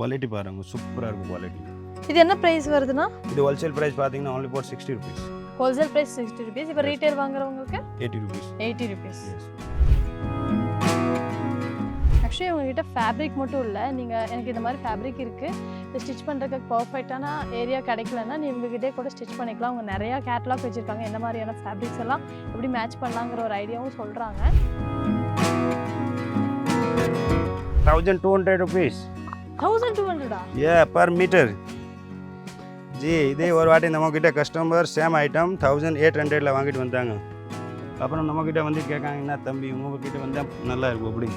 Quality பாருங்க சூப்பராக இருக்கும் குவாலிட்டி. இது என்ன பிரைஸ் வருதுன்னா? இது ஹோல்சேல் பிரைஸ் பார்த்தீங்கன்னா only for 60 rupees. Wholesale price 60 rupees. இப்போ ரீட்டைல் வாங்குறவங்களுக்கு 80 rupees. 80 rupees. Yes. ஆக்சுவலி உங்ககிட்ட ஃபேப்ரிக் மட்டும் இல்லை, நீங்கள் எனக்கு இந்த மாதிரி ஃபேப்ரிக் இருக்குது, இது ஸ்டிச் பண்ணுறதுக்கு பர்ஃபெக்டான ஏரியா கிடைக்கலன்னா நீ உங்ககிட்டே கூட ஸ்டிச் பண்ணிக்கலாம். அவங்க நிறையா கேட்லாக் வச்சுருக்காங்க, எந்த மாதிரியான ஃபேப்ரிக்ஸ் எல்லாம் எப்படி மேட்ச் பண்ணலாங்கிற ஒரு ஐடியாவும் சொல்கிறாங்க. 1200 rupees. 1200 Yeah, per meter. G இதே ஒரு வாட்டி நம்மக்கிட்ட கஸ்டமர் சேம் ஐட்டம் 1800 வாங்கிட்டு வந்தாங்க. அப்புறம் நம்மக்கிட்ட வந்து கேட்காங்க, என்ன தம்பி உங்ககிட்ட வந்தால் நல்லா இருக்கும் அப்படி.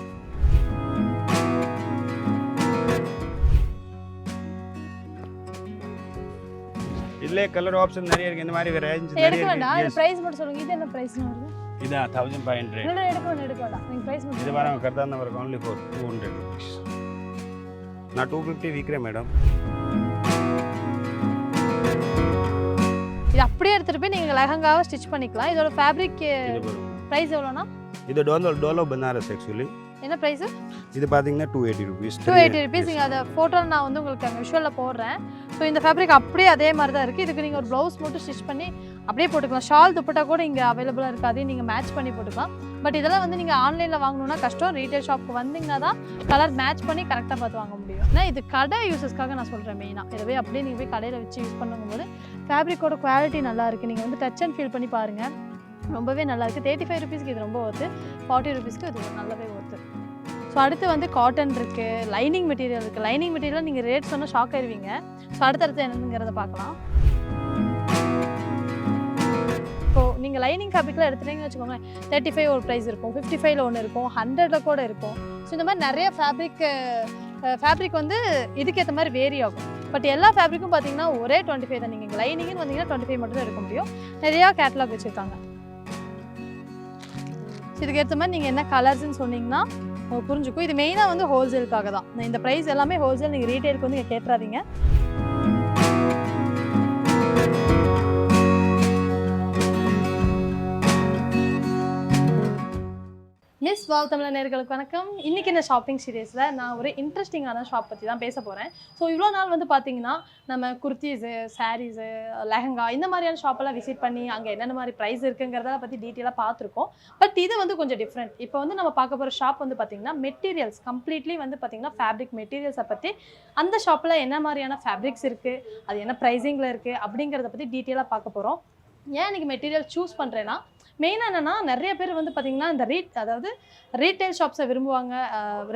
இதுலேயே கலர் ஆப்ஷன் நிறைய இருக்குது, இந்த மாதிரி ரேஞ்ச் எடுக்க வேண்டாம். இது பிரைஸ் மட்டும் சொல்லுங்க. இது என்ன பிரைஸ்னா வருது? இது 1500. இல்ல எடுக்க வேண்டாம். நீங்க பிரைஸ் மட்டும் இது பாருங்க கரெக்டாக தான் வரும். only for 200 rupees. நான் 250 விற்கிறேன் மேடம். இது அப்படியே எடுத்துட்டு போய் நீங்க லெஹங்காவை ஸ்டிச் பண்ணிக்கலாம். இதோட ஃபேப்ரிக் பிரைஸ் எவ்வளவுனா? இது டோலோ பனாரஸ் ஆக்சுவலி. என்ன பிரைஸ்? இது பாத்தீங்கன்னா 280 rupees. 280 rupees. நீங்க அத போட்டோல நான் வந்து உங்களுக்கு அங்க விஷுவல்ல போடுறேன். சோ இந்த ஃபேப்ரிக் அப்படியே அதே மாதிரி தான் இருக்கு. இதுக்கு நீங்க ஒரு ப்ளவுஸ் மட்டும் ஸ்டிச் பண்ணி அப்படியே போட்டுக்கலாம். ஷால் துப்பட்டா கூட இங்க அவைலபிளா இருக்கு, அதையும் நீங்க மேட்ச் பண்ணி போட்டுக்கலாம். பட் இதெல்லாம் வந்து நீங்க ஆன்லைன்ல வாங்கணும்னா கஷ்டம். ரீட்டைல் ஷாப்க்கு வந்தீங்கன்னா தான் கலர் மேட்ச் பண்ணி கரெக்டா பார்த்து வாங்க முடியும். ஏன்னா இது கடை யூசஸ்க்காக நான் சொல்றேன் மெயினா. இதுவே அப்படியே நீங்க போய் கடையில வச்சு யூஸ் பண்ணும்போது ஃபேப்ரிக்கோட குவாலிட்டி நல்லா இருக்கு. நீங்க வந்து டச் அண்ட் ஃபீல் பண்ணி பாருங்க, ரொம்பவே நல்லா இருக்கு. 35 rupeesக்கு இது ரொம்ப ஒர்த்து. 40 rupeesக்கு இது நல்லாவே ஒர்த்து. ஸோ அடுத்து வந்து காட்டன் இருக்குது, லைனிங் மெட்டீரியல் இருக்குது. லைனிங் மெட்டீரியல் நீங்கள் ரேட் சொன்னால் ஷாக் ஆயிருவீங்க. ஸோ அடுத்தடுத்து என்னங்கிறத பார்க்கலாம். இப்போது நீங்கள் லைனிங் ஃபேப்ரிக்லாம் எடுத்துட்டீங்கன்னு வச்சுக்கோங்க, 35 ஒரு ப்ரைஸ் இருக்கும், 55 ஒன்று இருக்கும், 100 கூட இருக்கும். ஸோ இந்த மாதிரி நிறைய ஃபேப்ரிக் வந்து இதுக்கேற்ற மாதிரி வேரி ஆகும். பட் எல்லா ஃபேப்ரிக்கும் பார்த்தீங்கன்னா ஒரே 25 தான். நீங்கள் லைனிங்னு வந்தீங்கன்னா 25 மட்டும் தான் எடுக்க முடியும். நிறையா கேட்லாக் வச்சுருக்காங்க. ஸோ இதுக்கு ஏற்ற மாதிரி நீங்கள் என்ன கலர்ஸ்ன்னு சொன்னீங்கன்னா புரிஞ்சுக்கும். இது மெயினாக வந்து ஹோல்சேலுக்காக தான். இந்த ப்ரைஸ் எல்லாமே ஹோல்சேல், நீங்கள் ரீட்டைலுக்கு வந்து நீங்கள் கேட்டுறாதீங்க. மிஸ் வாவ் தமிழ் நேயர்களுக்கு வணக்கம். இன்றைக்கி இந்த ஷாப்பிங் சீரீஸில் நான் ஒரு இன்ட்ரெஸ்டிங்கான ஷாப் பற்றி தான் பேச போகிறேன். ஸோ இவ்வளோ நாள் வந்து பார்த்திங்கன்னா நம்ம குர்த்திஸு, சாரீஸு, லெஹங்கா இந்த மாதிரியான ஷாப்பெல்லாம் விசிட் பண்ணி அங்கே என்னென்ன மாதிரி ப்ரைஸ் இருக்குங்கிறத பற்றி டீட்டெயிலாக பார்த்துருக்கோம். பட் இது வந்து கொஞ்சம் டிஃப்ரெண்ட். இப்போ வந்து நம்ம பார்க்க போகிற ஷாப் வந்து பார்த்திங்கன்னா மெட்டீரியல்ஸ் கம்ப்ளீட்லி வந்து பார்த்திங்கன்னா ஃபேப்ரிக் மெட்டீரியல்ஸை பற்றி, அந்த ஷாப்பில் என்ன மாதிரியான ஃபேப்ரிக்ஸ் இருக்குது, அது என்ன ப்ரைஸிங்கில் இருக்குது அப்படிங்கிறத பற்றி டீட்டெயிலாக பார்க்க போகிறோம். ஏன் இன்றைக்கி மெட்டீரியல் சூஸ் பண்ணுறேன்னா, மெயினாக என்னென்னா நிறைய பேர் வந்து பார்த்திங்கன்னா இந்த அதாவது ரீட்டைல் ஷாப்ஸை விரும்புவாங்க.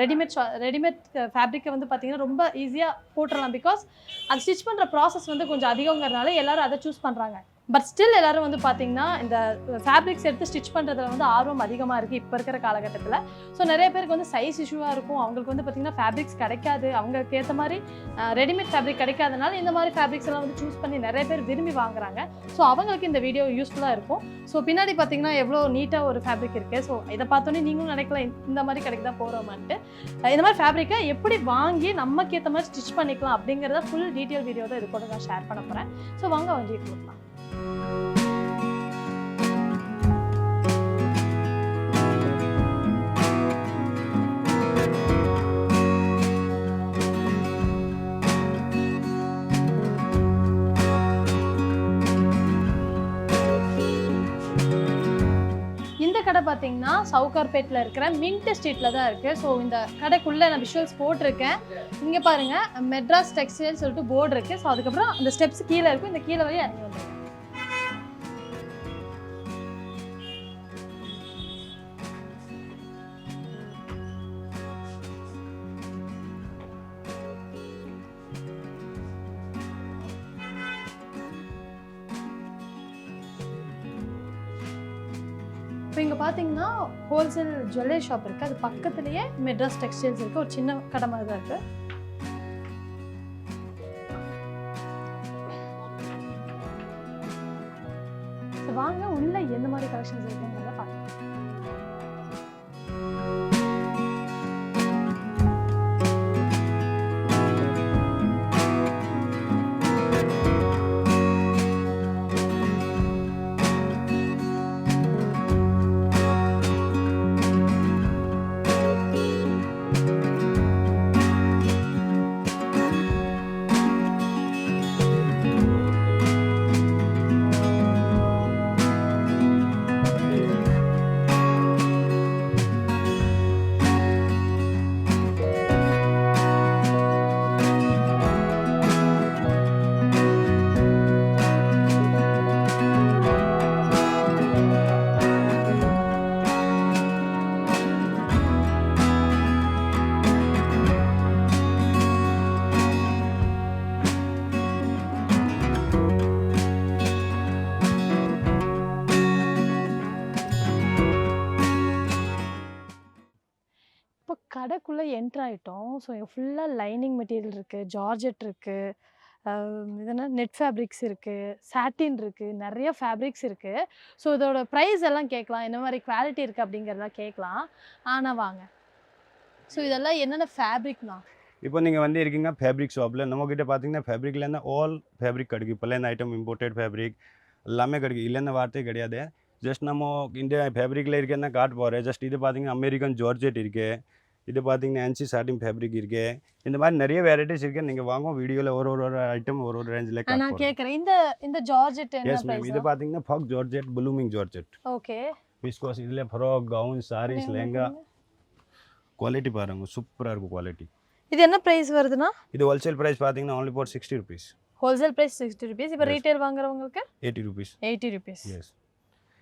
ரெடிமேட் ஃபேப்ரிக்கை வந்து பார்த்திங்கன்னா ரொம்ப ஈஸியாக போட்டுடலாம். பிகாஸ் அது ஸ்டிச் பண்ணுற ப்ராசஸ் வந்து கொஞ்சம் அதிகங்கிறதுனால எல்லோரும் அதை சூஸ் பண்ணுறாங்க. பட் ஸ்டில் எல்லோரும் வந்து பார்த்திங்கன்னா இந்த ஃபேப்ரிக்ஸ் எடுத்து ஸ்டிச் பண்ணுறதுல வந்து ஆர்வம் அதிகமாக இருக்குது இப்போ இருக்கிற காலகட்டத்தில். ஸோ நிறைய பேருக்கு வந்து சைஸ் இஷ்யூவாக இருக்கும். அவங்களுக்கு வந்து பார்த்திங்கன்னா ஃபேப்ரிக்ஸ் கிடைக்காது, அவங்களுக்கு ஏற்ற மாதிரி ரெடிமேட் ஃபேப்ரிக் கிடைக்காதனால இந்த மாதிரி ஃபேப்ரிக்ஸ் எல்லாம் வந்து சூஸ் பண்ணி நிறைய பேர் விரும்பி வாங்குறாங்க. ஸோ அவங்களுக்கு இந்த வீடியோ யூஸ்ஃபுல்லாக இருக்கும். ஸோ பின்னாடி பார்த்திங்கன்னா எவ்வளோ நீட்டாக ஒரு ஃபேப்ரிக் இருக்குது. ஸோ இதை பார்த்தோன்னே நீங்களும் நினைக்கலாம் இந்த மாதிரி கிடைக்கு தான் போகிறோமான்ட்டு. இந்த மாதிரி ஃபேப்ரிக்கை எப்படி வாங்கி நமக்கு ஏற்ற மாதிரி ஸ்டிச் பண்ணிக்கலாம் அப்படிங்கிறத ஃபுல் டீட்டெயில் வீடியோ தான் இது கூட நான் ஷேர் பண்ண போகிறேன். ஸோ வாங்க வந்து கொடுக்கலாம். இந்த கடை பார்த்தீங்கன்னா சவுகார்பேட்டில் இருக்கிற மின்ட் ஸ்ட்ரீட்டில் தான் இருக்குது. ஸோ இந்த கடைக்குள்ளே நான் விஷுவல்ஸ் போட்டிருக்கேன். இங்கே பாருங்கள், மெட்ராஸ் டெக்ஸ்டைல்ஸ் சொல்லிட்டு போர்டு இருக்குது. ஸோ அதுக்கப்புறம் அந்த ஸ்டெப்ஸ் கீழே இருக்கும். இந்த கீழே வரையும் இறங்கி வந்துருங்க. இப்போ இங்கே பார்த்தீங்கன்னா ஹோல்சேல் ஜுவல்லரி ஷாப் இருக்குது. அது பக்கத்துலேயே மெட்ராஸ் டெக்ஸ்டைல்ஸ் இருக்குது. ஒரு சின்ன கடை மாதிரி தான் இருக்குது. வாங்க உள்ள எந்த மாதிரி கலெக்ஷன்ஸ் இருக்குங்கிறத பார்க்கலாம். ஷாப்புக்குள்ளே என்ட்ரு ஆகிட்டோம். ஸோ ஃபுல்லாக லைனிங் மெட்டீரியல் இருக்குது, ஜார்ஜெட் இருக்குது, இதென்ன நெட் ஃபேப்ரிக்ஸ் இருக்குது, சாட்டின் இருக்குது, நிறைய ஃபேப்ரிக்ஸ் இருக்குது. ஸோ இதோட ப்ரைஸ் எல்லாம் கேட்கலாம், என்ன மாதிரி குவாலிட்டி இருக்குது அப்படிங்கிறதெல்லாம் கேட்கலாம். ஆனால் வாங்க. ஸோ இதெல்லாம் என்னென்ன ஃபேப்ரிக்னா? இப்போ நீங்கள் வந்து இருக்கீங்க ஃபேப்ரிக் ஷாப்பில். நம்மக்கிட்ட பார்த்தீங்கன்னா ஃபேப்ரிக்லேருந்து ஆல் ஃபேப்ரிக் கிடைக்கும். பிளேன் ஐட்டம், இம்போர்ட்டட் ஃபேப்ரிக் எல்லாமே கிடைக்கும். இல்லைன்னு வார்த்தை கிடையாது. ஜஸ்ட் நம்ம இந்தியா ஃபேப்ரிக்கில் இருக்கேன்னா காட்ட போகிறேன். ஜஸ்ட் இது பார்த்தீங்கன்னா அமெரிக்கன் ஜார்ஜெட் இருக்குது, இது பார்த்தீங்கன்னா ANSI சாட்டின் ஃபேப்ரிக் இருக்குது. இந்த மாதிரி நிறைய வெரைட்டிஸ் இருக்குது. நீங்கள் வாங்க, வீடியோவில் ஒரு ஐட்டம் ஒரு ரேஞ்சில் நான் கேட்குறேன். இந்த ஜார்ஜெட் என்ன எஸ் மேம், இது பார்த்தீங்கன்னா faux georgette, blooming georgette. Okay. Viscose இதில் frock, gown, saris, lehenga. Quality பாருங்க, சூப்பராக இருக்கும் குவாலிட்டி. இது என்ன ப்ரைஸ் வருதுன்னா? இது ஹோல்சேல் ப்ரைஸ் பார்த்தீங்கன்னா only for 60 rupees. Wholesale price 60 rupees. இப்போ ரீட்டைல் வாங்குறவங்களுக்கு 80 rupees. 80 rupees. Yes.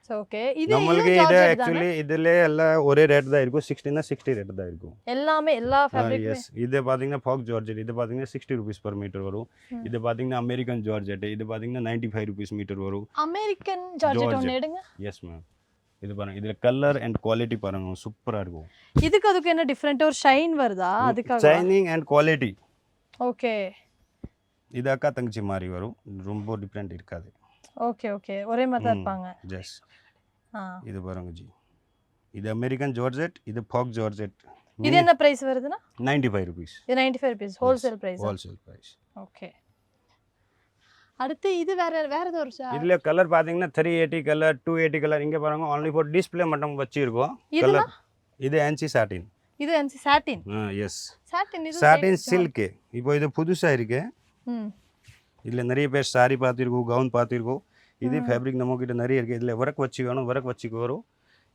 So okay. இது நம்மளுக்கு இது ஆக்சுவலி இதில் எல்லாம் ஒரே ரேட் தான் இருக்கும். 60 ரேட் தான் இருக்கும் எல்லாமே, எல்லா ஃபேப்ரிக். எஸ். இது பார்த்தீங்கன்னா ஃபாக் ஜார்ஜெட், இது பார்த்தீங்கன்னா 60 rupees per meter வரும். இது பார்த்தீங்கன்னா அமெரிக்கன் ஜார்ஜெட், இது பார்த்தீங்கன்னா 95 rupees மீட்டர் வரும். அமெரிக்கன் ஜார்ஜெட் ஒன்று எடுங்க. எஸ் மேம், இது பாருங்க, இதில் கலர் அண்ட் குவாலிட்டி பாருங்க, சூப்பராக இருக்கும். அதுக்கு என்ன டிஃப்ரெண்ட்? ஒரு ஷைன் வருதா அதுக்காக? Shining and quality. ஓகே. இது அக்கா தங்கச்சி மாதிரி வரும், ரொம்ப டிஃப்ரெண்ட் இருக்காது. ஓகே ஓகே, ஒரே மாதிரி தான் இருப்பாங்க. எஸ். இது பாருங்க ஜி, இது அமெரிக்கன் ஜார்ஜெட், இது ஃபாக் ஜார்ஜெட். இது என்ன பிரைஸ் வருதுன்னா? 95 rupees. இது 95 rupees wholesale price. Wholesale price. Okay. அடுத்து இது வேற ஏதோ ஒரு இதுல கலர் பாத்தீங்கன்னா 380 கலர், 280 கலர். இங்க பாருங்க, only for display மட்டும் வச்சிருக்கோம் கலர். இது ANSI சாட்டின். இது ANSI சாட்டின். எஸ். சாட்டின். இது சாட்டின் சில்க். இப்போ இது புதுசா இருக்கு. இதுல நிறைய பேர் சாரி பார்த்திருக்கோம், கவுன் பார்த்திருக்கோம். இது ஃபேப்ரிக் நம்ம கிட்ட நிறைய இருக்கு. இதுல ஒர்க் வச்சு வேணும், ஒர்க் வச்சுக்கு வரும்.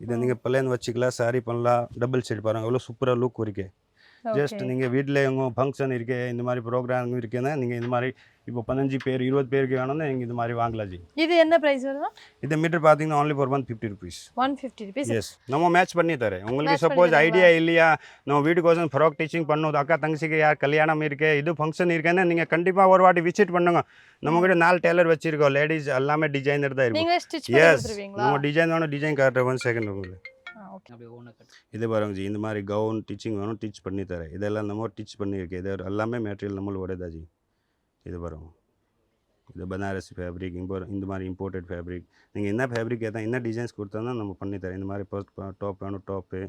இதை நீங்க பிளேன் வச்சுக்கலாம், சாரி பண்ணலாம். டபுள் ஷேட் பாருங்க, அவ்வளோ சூப்பரா லுக் இருக்கு. ஜஸ்ட் நீங்கள் வீட்டில் எங்கே ஃபங்க்ஷன் இருக்கு, இந்த மாதிரி ப்ரோக்ராம் இருக்குன்னா நீங்கள் இந்த மாதிரி இப்போ 15 பேர் 20 பேருக்கு வேணும்னா நீங்கள் இந்த மாதிரி வாங்கலாம் ஜி. இது என்ன ப்ரைஸ் வருது? இந்த மீட்டர் பார்த்தீங்கன்னா only for 150 rupees. 150 rupees. S. நம்ம மேட்ச் பண்ணி தரேன். உங்களுக்கு சப்போஸ் ஐடியா இல்லையா, நம்ம வீட்டுக்கோசம் ஃப்ராக் டீச்சிங் பண்ணோம், அக்கா தங்கச்சிக்கு யார் கல்யாணம் இருக்கு, இது ஃபங்க்ஷன் இருக்குன்னா நீங்கள் கண்டிப்பாக ஒரு வாட்டி விசிட் பண்ணுங்க. நம்மகிட்ட 4 டெய்லர் வச்சிருக்கோம். லேடிஸ் எல்லாமே டிசைனர் தான் இருக்கும். நீங்கள் ஸ்டிச் பண்ணி கொடுத்துருவீங்களா? நம்ம டிசைன் வேணும், டிசைன் காட்டுற 1 செகண்ட் உங்களுக்கு. இது பாருங்க ஜி, இந்த மாதிரி கவுன் டீச்சிங் வேணும், டீச் பண்ணி தரேன். இதெல்லாம் நம்ம டீச் பண்ணியிருக்கேன். இது எல்லாமே மெட்டீரியல் நம்மளோட ஜி. இது பாருங்க, இது பனாரசி ஃபேப்ரிக், இந்த மாதிரி இம்போர்ட்டட் ஃபேப்ரிக். நீங்கள் என்ன ஃபேப்ரிக் கேட்டால் என்ன டிசைன்ஸ் கொடுத்தா நம்ம பண்ணி தரேன். இந்த மாதிரி டாப் வேணும், டாப்பு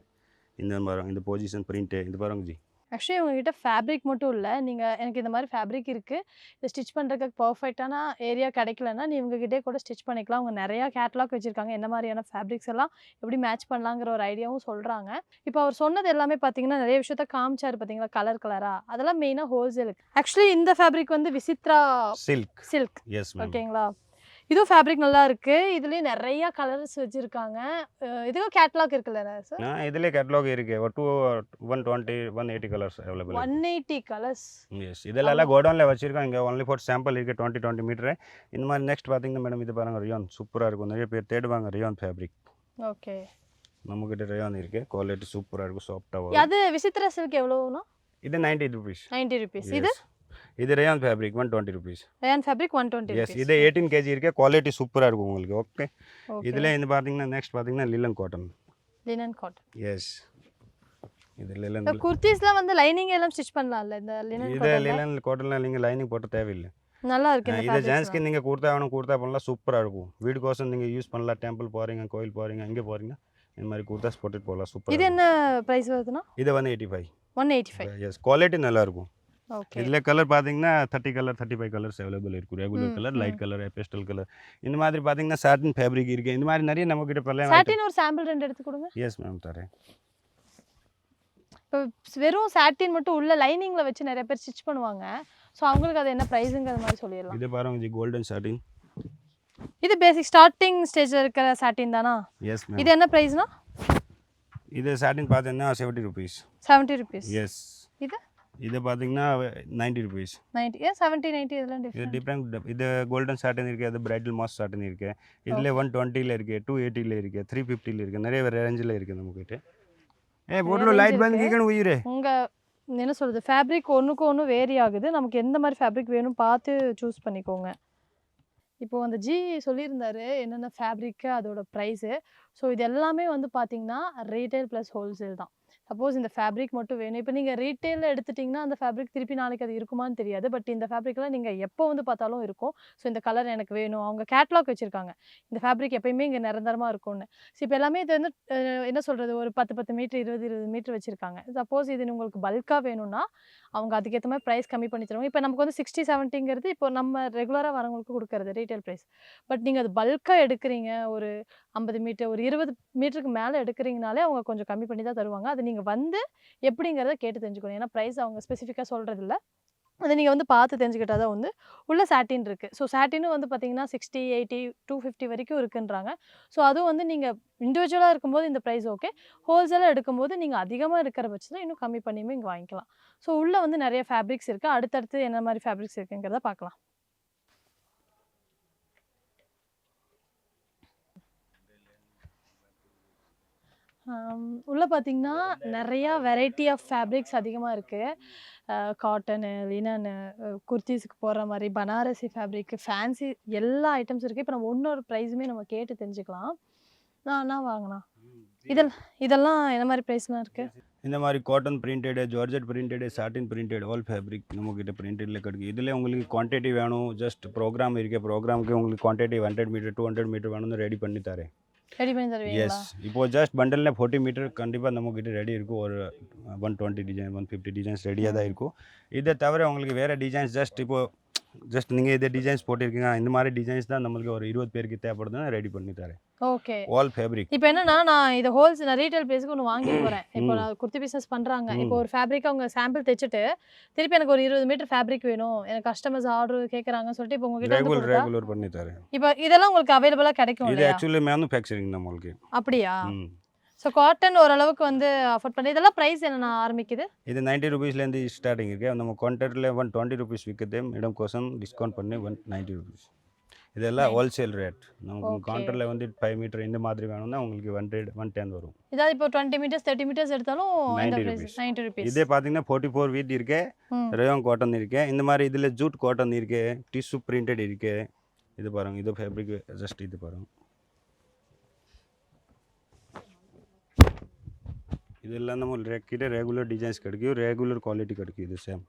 இந்த பாருங்க, இந்த பொசிஷன் பிரிண்ட்டு. இது பாருங்க ஜி. ஆக்சுவலி உங்ககிட்ட ஃபேப்ரிக் மட்டும் இல்லை, நீங்கள் எனக்கு இந்த மாதிரி ஃபேப்ரிக் இருக்குது, இதை ஸ்டிச் பண்ணுறதுக்கு பர்ஃபெக்டான ஏரியா கிடைக்கலன்னா நீ உங்ககிட்டே கூட ஸ்டிச் பண்ணிக்கலாம். அவங்க நிறையா கேட்லாக் வச்சுருக்காங்க, என்ன மாதிரியான ஃபேப்ரிக்ஸ் எல்லாம் எப்படி மேட்ச் பண்ணலாங்கிற ஒரு ஐடியாவும் சொல்கிறாங்க. இப்போ அவர் சொன்னது எல்லாமே பார்த்தீங்கன்னா நிறைய விஷயத்த காமிச்சார் பார்த்தீங்களா, கலர் கலராக. அதெல்லாம் மெயினாக ஹோல்சேலுக்கு. ஆக்சுவலி இந்த ஃபேப்ரிக் வந்து விசித்ரா சில்க். எஸ். ஓகேங்களா? இதுவும் ஃபேப்ரிக் நல்லா இருக்கு. இதுலயே நிறைய கலர்ஸ் வச்சிருக்காங்க. இதுவும் கேட்டலாக் இருக்குல்ல சார்? இதுலயே கேட்டலாக் இருக்கு. 120 180 கலர்ஸ் அவைலபிள். 180 கலர்ஸ். எஸ். இதெல்லாம் கோடவுன்ல வச்சிருக்காங்க. இங்க only for sample இருக்கு 20 மீட்டர். இந்த மாதிரி நெக்ஸ்ட் பாத்தீங்கன்னா மேடம், இது பாருங்க, ரியான் சூப்பரா இருக்கும். நிறைய பேர் தேடுவாங்க ரியான் ஃபேப்ரிக். ஓகே. நம்ம கிட்ட ரியான் இருக்கு. குவாலிட்டி சூப்பரா இருக்கும், சாஃப்ட்டா வரும். அது விசித்ரா சில்க் எவ்வளவுனா? இது 90 rupees. 90 rupees. இது rayon fabric 120 rupees. Rayon fabric 120 rupees. இது 18 kg இருக்கு. குவாலிட்டி சூப்பரா இருக்கும் உங்களுக்கு. ஓகே. இதுல இந்த பாத்தீங்கன்னா நெக்ஸ்ட் பாத்தீங்கன்னா linen cotton. Linen cotton. Yes. இது லினன். இந்த குர்தீஸ்ல வந்து லைனிங் எல்லாம் ஸ்டிச் பண்ணலாம்ல இந்த லினன் காட்டன்? இது லினன் காட்டன்ல நீங்க லைனிங் போட தேவையில்லை. நல்லா இருக்கு இந்த ஃபேப்ரிக். இது ஜென்ஸ்க்கு நீங்க குர்தா வேணும், குர்தா பண்ணலாம், சூப்பரா இருக்கும். வீடு கோசம் நீங்க யூஸ் பண்ணலாம். டெம்பிள் போறீங்க, கோயில் போறீங்க, எங்க போறீங்க, இந்த மாதிரி குர்தாஸ் போட்டு போலாம், சூப்பரா. இது என்ன பிரைஸ் வருதுனா? இது 185. 185. எஸ். குவாலிட்டி நல்லா இருக்கும். ஓகே. இதுல கலர் பாத்தீங்கன்னா 30 கலர் 35 கலர்ஸ் அவைலபிள் இருக்கு. Regular colour, light colour, pastel colour. இந்த மாதிரி பாத்தீங்கன்னா சாட்டின் ஃபேப்ரிக் இருக்கு. இந்த மாதிரி நிறைய நம்ம கிட்ட பல்ல. சாட்டின் ஒரு சாம்பிள் 2 எடுத்து கொடுங்க. எஸ் மேம், தரேன். இப்போ வெறும் சாட்டின் மட்டும் உள்ள லைனிங்ல வச்சு நிறைய பேர் ஸ்டிச் பண்ணுவாங்க. சோ அவங்களுக்கு அது என்ன பிரைஸ்ங்கற மாதிரி சொல்லிரலாம். இது பாருங்க ஜி, கோல்டன் சாட்டின். இது பேசிக் ஸ்டார்டிங் ஸ்டேஜ்ல இருக்கிற சாட்டின் தானா? S ma'am. இது என்ன பிரைஸ்னா? இது சாட்டின் பாத்தீங்கன்னா 70 rupees. 70 rupees. எஸ். இது பாத்தீங்கன்னா 90 rupees. 90. ஏன் 70 90 இதெல்லாம் இது டிஃபரண்ட்? டிஃபரண்ட். இது கோல்டன் சாட்டின் இருக்கு, அது பிரைடல் மாஸ் சாட்டின் இருக்கு. இதுல 120 ல இருக்கு, 280 ல இருக்கு, 350 ல இருக்கு. நிறைய ரேஞ்சில இருக்கு நம்ம கிட்ட. போட்ல லைட் பந்து கேக்கணும் உயிரே. உங்க என்ன சொல்றது, ஃபேப்ரிக் ஒண்ணுக்கு ஒண்ணு வேரி ஆகுது. நமக்கு எந்த மாதிரி ஃபேப்ரிக் வேணும் பார்த்து சூஸ் பண்ணிக்கோங்க. இப்போ அந்த ஜி சொல்லியிருந்தாரு என்னென்ன ஃபேப்ரிக்கு, அதோட ப்ரைஸு. ஸோ இது எல்லாமே வந்து பார்த்தீங்கன்னா ரீட்டைல் ப்ளஸ் ஹோல்சேல் தான். சப்போஸ் இந்த ஃபேப்ரிக் மட்டும் வேணும். இப்போ நீங்கள் ரீட்டெயிலில் எடுத்துட்டிங்கன்னா அந்த ஃபேப்ரிக் திருப்பி நாளைக்கு அது இருக்குமான்னு தெரியாது. பட் இந்த ஃபேப்ரிக்லாம் நீங்கள் எப்போ வந்து பார்த்தாலும் இருக்கும். ஸோ இந்த கலர் எனக்கு வேணும். அவங்க கேட்லாக் வச்சுருக்காங்க. இந்த ஃபேப்ரிக் எப்பயுமே இங்கே நிரந்தரமாக இருக்கும்னு. ஸோ இப்போ எல்லாமே இது வந்து என்ன சொல்கிறது, ஒரு 10 மீட்டர் 20 மீட்டர் வச்சுருக்காங்க. சப்போஸ் இது உங்களுக்கு பல்காக வேணும்னா அவங்க அதுக்கேற்ற மாதிரி ப்ரைஸ் கம்மி பண்ணி தருவாங்க. இப்போ நமக்கு வந்து 60, 70ங்கிறது இப்போ நம்ம ரெகுலராக வரவங்களுக்கு கொடுக்கறது ரீட்டெயில் ப்ரைஸ். பட் நீங்கள் அது பல்காக எடுக்கிறீங்க, ஒரு 50 மீட்டர், ஒரு 20 மீட்டருக்கு மேலே எடுக்கிறீங்கனாலே அவங்க கொஞ்சம் கம்மி பண்ணி தான் தருவாங்க. அது நீங்கள் வந்து எப்படிங்கிறத கேட்டு தெரிஞ்சுக்கணும். ஏன்னா ப்ரைஸ் அவங்க ஸ்பெசிஃபிக்காக சொல்கிறதில்ல. அதை நீங்கள் வந்து பார்த்து தெரிஞ்சுக்கிட்டா தான் வந்து உள்ள சாட்டின் இருக்குது. ஸோ சாட்டினும் வந்து பார்த்தீங்கன்னா 60, 80, 250 வரைக்கும் இருக்குன்றாங்க. ஸோ அதுவும் வந்து நீங்கள் இண்டிவிஜுவலாக இருக்கும்போது இந்த ப்ரைஸ் ஓகே. ஹோல்சேலாக எடுக்கும்போது நீங்கள் அதிகமாக இருக்கிற பட்சத்தில் இன்னும் கம்மி பண்ணியுமே இங்கே வாங்கிக்கலாம். ஸோ உள்ளே வந்து நிறைய ஃபேப்ரிக்ஸ் இருக்குது. அடுத்தடுத்து என்ன மாதிரி ஃபேப்ரிக்ஸ் இருக்குங்கிறத பார்க்கலாம். உள்ள பார்த்தீங்கன்னா நிறையா வெரைட்டி ஆஃப் ஃபேப்ரிக்ஸ் அதிகமாக இருக்குது. காட்டனு, லினனு, குர்தீஸுக்கு போடுற மாதிரி பனாரசி ஃபேப்ரிக்கு, ஃபேன்சி எல்லா ஐட்டம்ஸ் இருக்குது. இப்போ நம்ம ஒன்னொரு ப்ரைஸுமே நம்ம கேட்டு தெரிஞ்சுக்கலாம். நான் வாங்கினா இதெல்லாம் என்ன மாதிரி ப்ரைஸ்லாம் இருக்குது? இந்த மாதிரி காட்டன் பிரிண்டடு, ஜார்ஜெட் பிரிண்டடு, சாட்டின் பிரிண்டட் ஆல் ஃபேப்ரிக் நம்மக்கிட்ட பிரிண்டடில் கிடைக்கும். இதில் உங்களுக்கு குவான்டிட்டி வேணும், ஜஸ்ட் ப்ரோக்ராம் இருக்குது, ப்ரோக்ராமுக்கு உங்களுக்கு குவான்டிட்டி 100 மீட்டர் 200 மீட்டர் வேணும்னு ரெடி பண்ணி தரேன். ரெடி பண்ணி தருவீங்களா? எஸ். இப்போ ஜஸ்ட் பண்டலில் 40 மீட்டர் கண்டிப்பாக நம்மக்கிட்ட ரெடி இருக்கும். ஒரு 120 டிசைன் 150 டிசைன்ஸ் ரெடியாக தான் இருக்கும். இதை தவிர உங்களுக்கு வேறு டிசைன்ஸ் ஜஸ்ட் நீங்கள் இதே டிசைன்ஸ் போட்டிருக்கீங்க, இந்த மாதிரி டிசைன்ஸ் தான் நம்மளுக்கு ஒரு 20 பேருக்கு தேவைப்படுதுன்னா ரெடி பண்ணி தரேன். ஓகே. All fabric. இப்போ என்னன்னா நான் இதை நான் ரீட்டைல் பிரைஸ்க்கு ஒன்று வாங்கி போகிறேன். இப்போ நான் குர்த்தி பிஸ்னஸ் பண்ணுறாங்க. இப்போ ஒரு ஃபேப்ரிக் அவங்க சாம்பிள் தைச்சிட்டு திருப்பி எனக்கு ஒரு 20 மீட்டர் ஃபேப்ரிக் வேணும், எனக்கு கஸ்டமர்ஸ் ஆர்டர் கேட்குறாங்கன்னு சொல்லிட்டு இப்போ உங்ககிட்ட ரெகுலர் பண்ணி தரேன். இப்போ இதெல்லாம் உங்களுக்கு அவைலபிளாக கிடைக்கும்? இது ஆக்சுவலி மேனுஃபேக்சரிங் நம்மளுக்கு. அப்படியா? ஸோ காட்டன் ஓரளவுக்கு வந்து அஃபோர்ட் பண்ணி. இதெல்லாம் ப்ரைஸ் என்ன ஆரம்பிக்குது? இது 90 ருபீஸ்லேருந்து ஸ்டார்டிங் இருக்குது. நம்ம கான்ட்ராக்டில் 120 ருபீஸ் விற்குது. மேடம் கோசம் டிஸ்கவுண்ட் பண்ணி 190 ருபீஸ். இதெல்லாம் ஹோல்சேல் ரேட். நமக்கு கான்ட்ராக்டில் வந்து 5 மீட்டர் இந்த மாதிரி வேணும்னா உங்களுக்கு 100 110 வரும். இதாவது இப்போ 20 மீட்டர்ஸ் 30 மீட்டர்ஸ் எடுத்தாலும் 90 ருபீஸ். இதே பார்த்தீங்கன்னா 44 வீட் இருக்கு, ரயோன் காட்டன் இருக்கு, இந்த மாதிரி இதில் ஜூட் காட்டன் இருக்கு, டிஷ்யூ பிரிண்டட் இருக்கு. இது பாருங்க, இது ஃபேப்ரிக் ஜஸ்ட் இது பாருங்க. இதெல்லாம் நம்ம கிட்ட ரெகுலர் டிசைன்ஸ் கிடைக்கும், ரெகுலர் குவாலிட்டி கிடைக்கும். இது சேம்.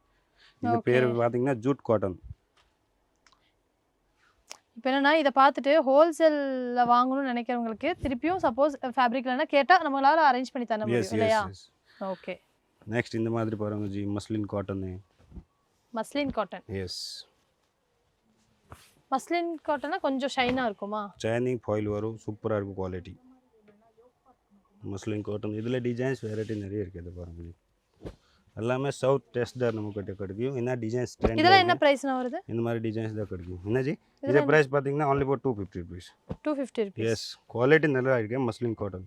இது பேர் பார்த்தீங்கன்னா ஜூட் காட்டன். இப்போ என்னன்னா இதை பார்த்துட்டு ஹோல்சேலில் வாங்கணும்னு நினைக்கிறவங்களுக்கு திருப்பியும் சப்போஸ் ஃபேப்ரிக்லன்னா கேட்டால் நம்மளால அரேஞ்ச் பண்ணி தர முடியும் இல்லையா? ஓகே. நெக்ஸ்ட் இந்த மாதிரி பாருங்க ji, muslin cotton. Muslin cotton. Yes. Muslin காட்டன்னா கொஞ்சம் ஷைனாக இருக்குமா? ஷைனிங் ஃபாயில் வரும், சூப்பராக இருக்கும் குவாலிட்டி. மஸ்லின் காட்டன் இதில் டிசைன்ஸ் வெரைட்டி நிறைய இருக்குது. இது பாருங்க, எல்லாமே சவுத் டெஸ்ட் தான் நம்மக்கிட்ட கிடைக்கும். என்ன டிசைன்ஸ் ட்ரெண்ட். இதெல்லாம் என்ன ப்ரைஸ்னா வருது? இந்த மாதிரி டிசைன்ஸ் தான் கிடைக்கும். என்ன ஜி, இது ப்ரைஸ் பார்த்தீங்கன்னா only for 250 rupees. 250 rupees. Yes. Quality நல்லா இருக்கு. Muslin cotton.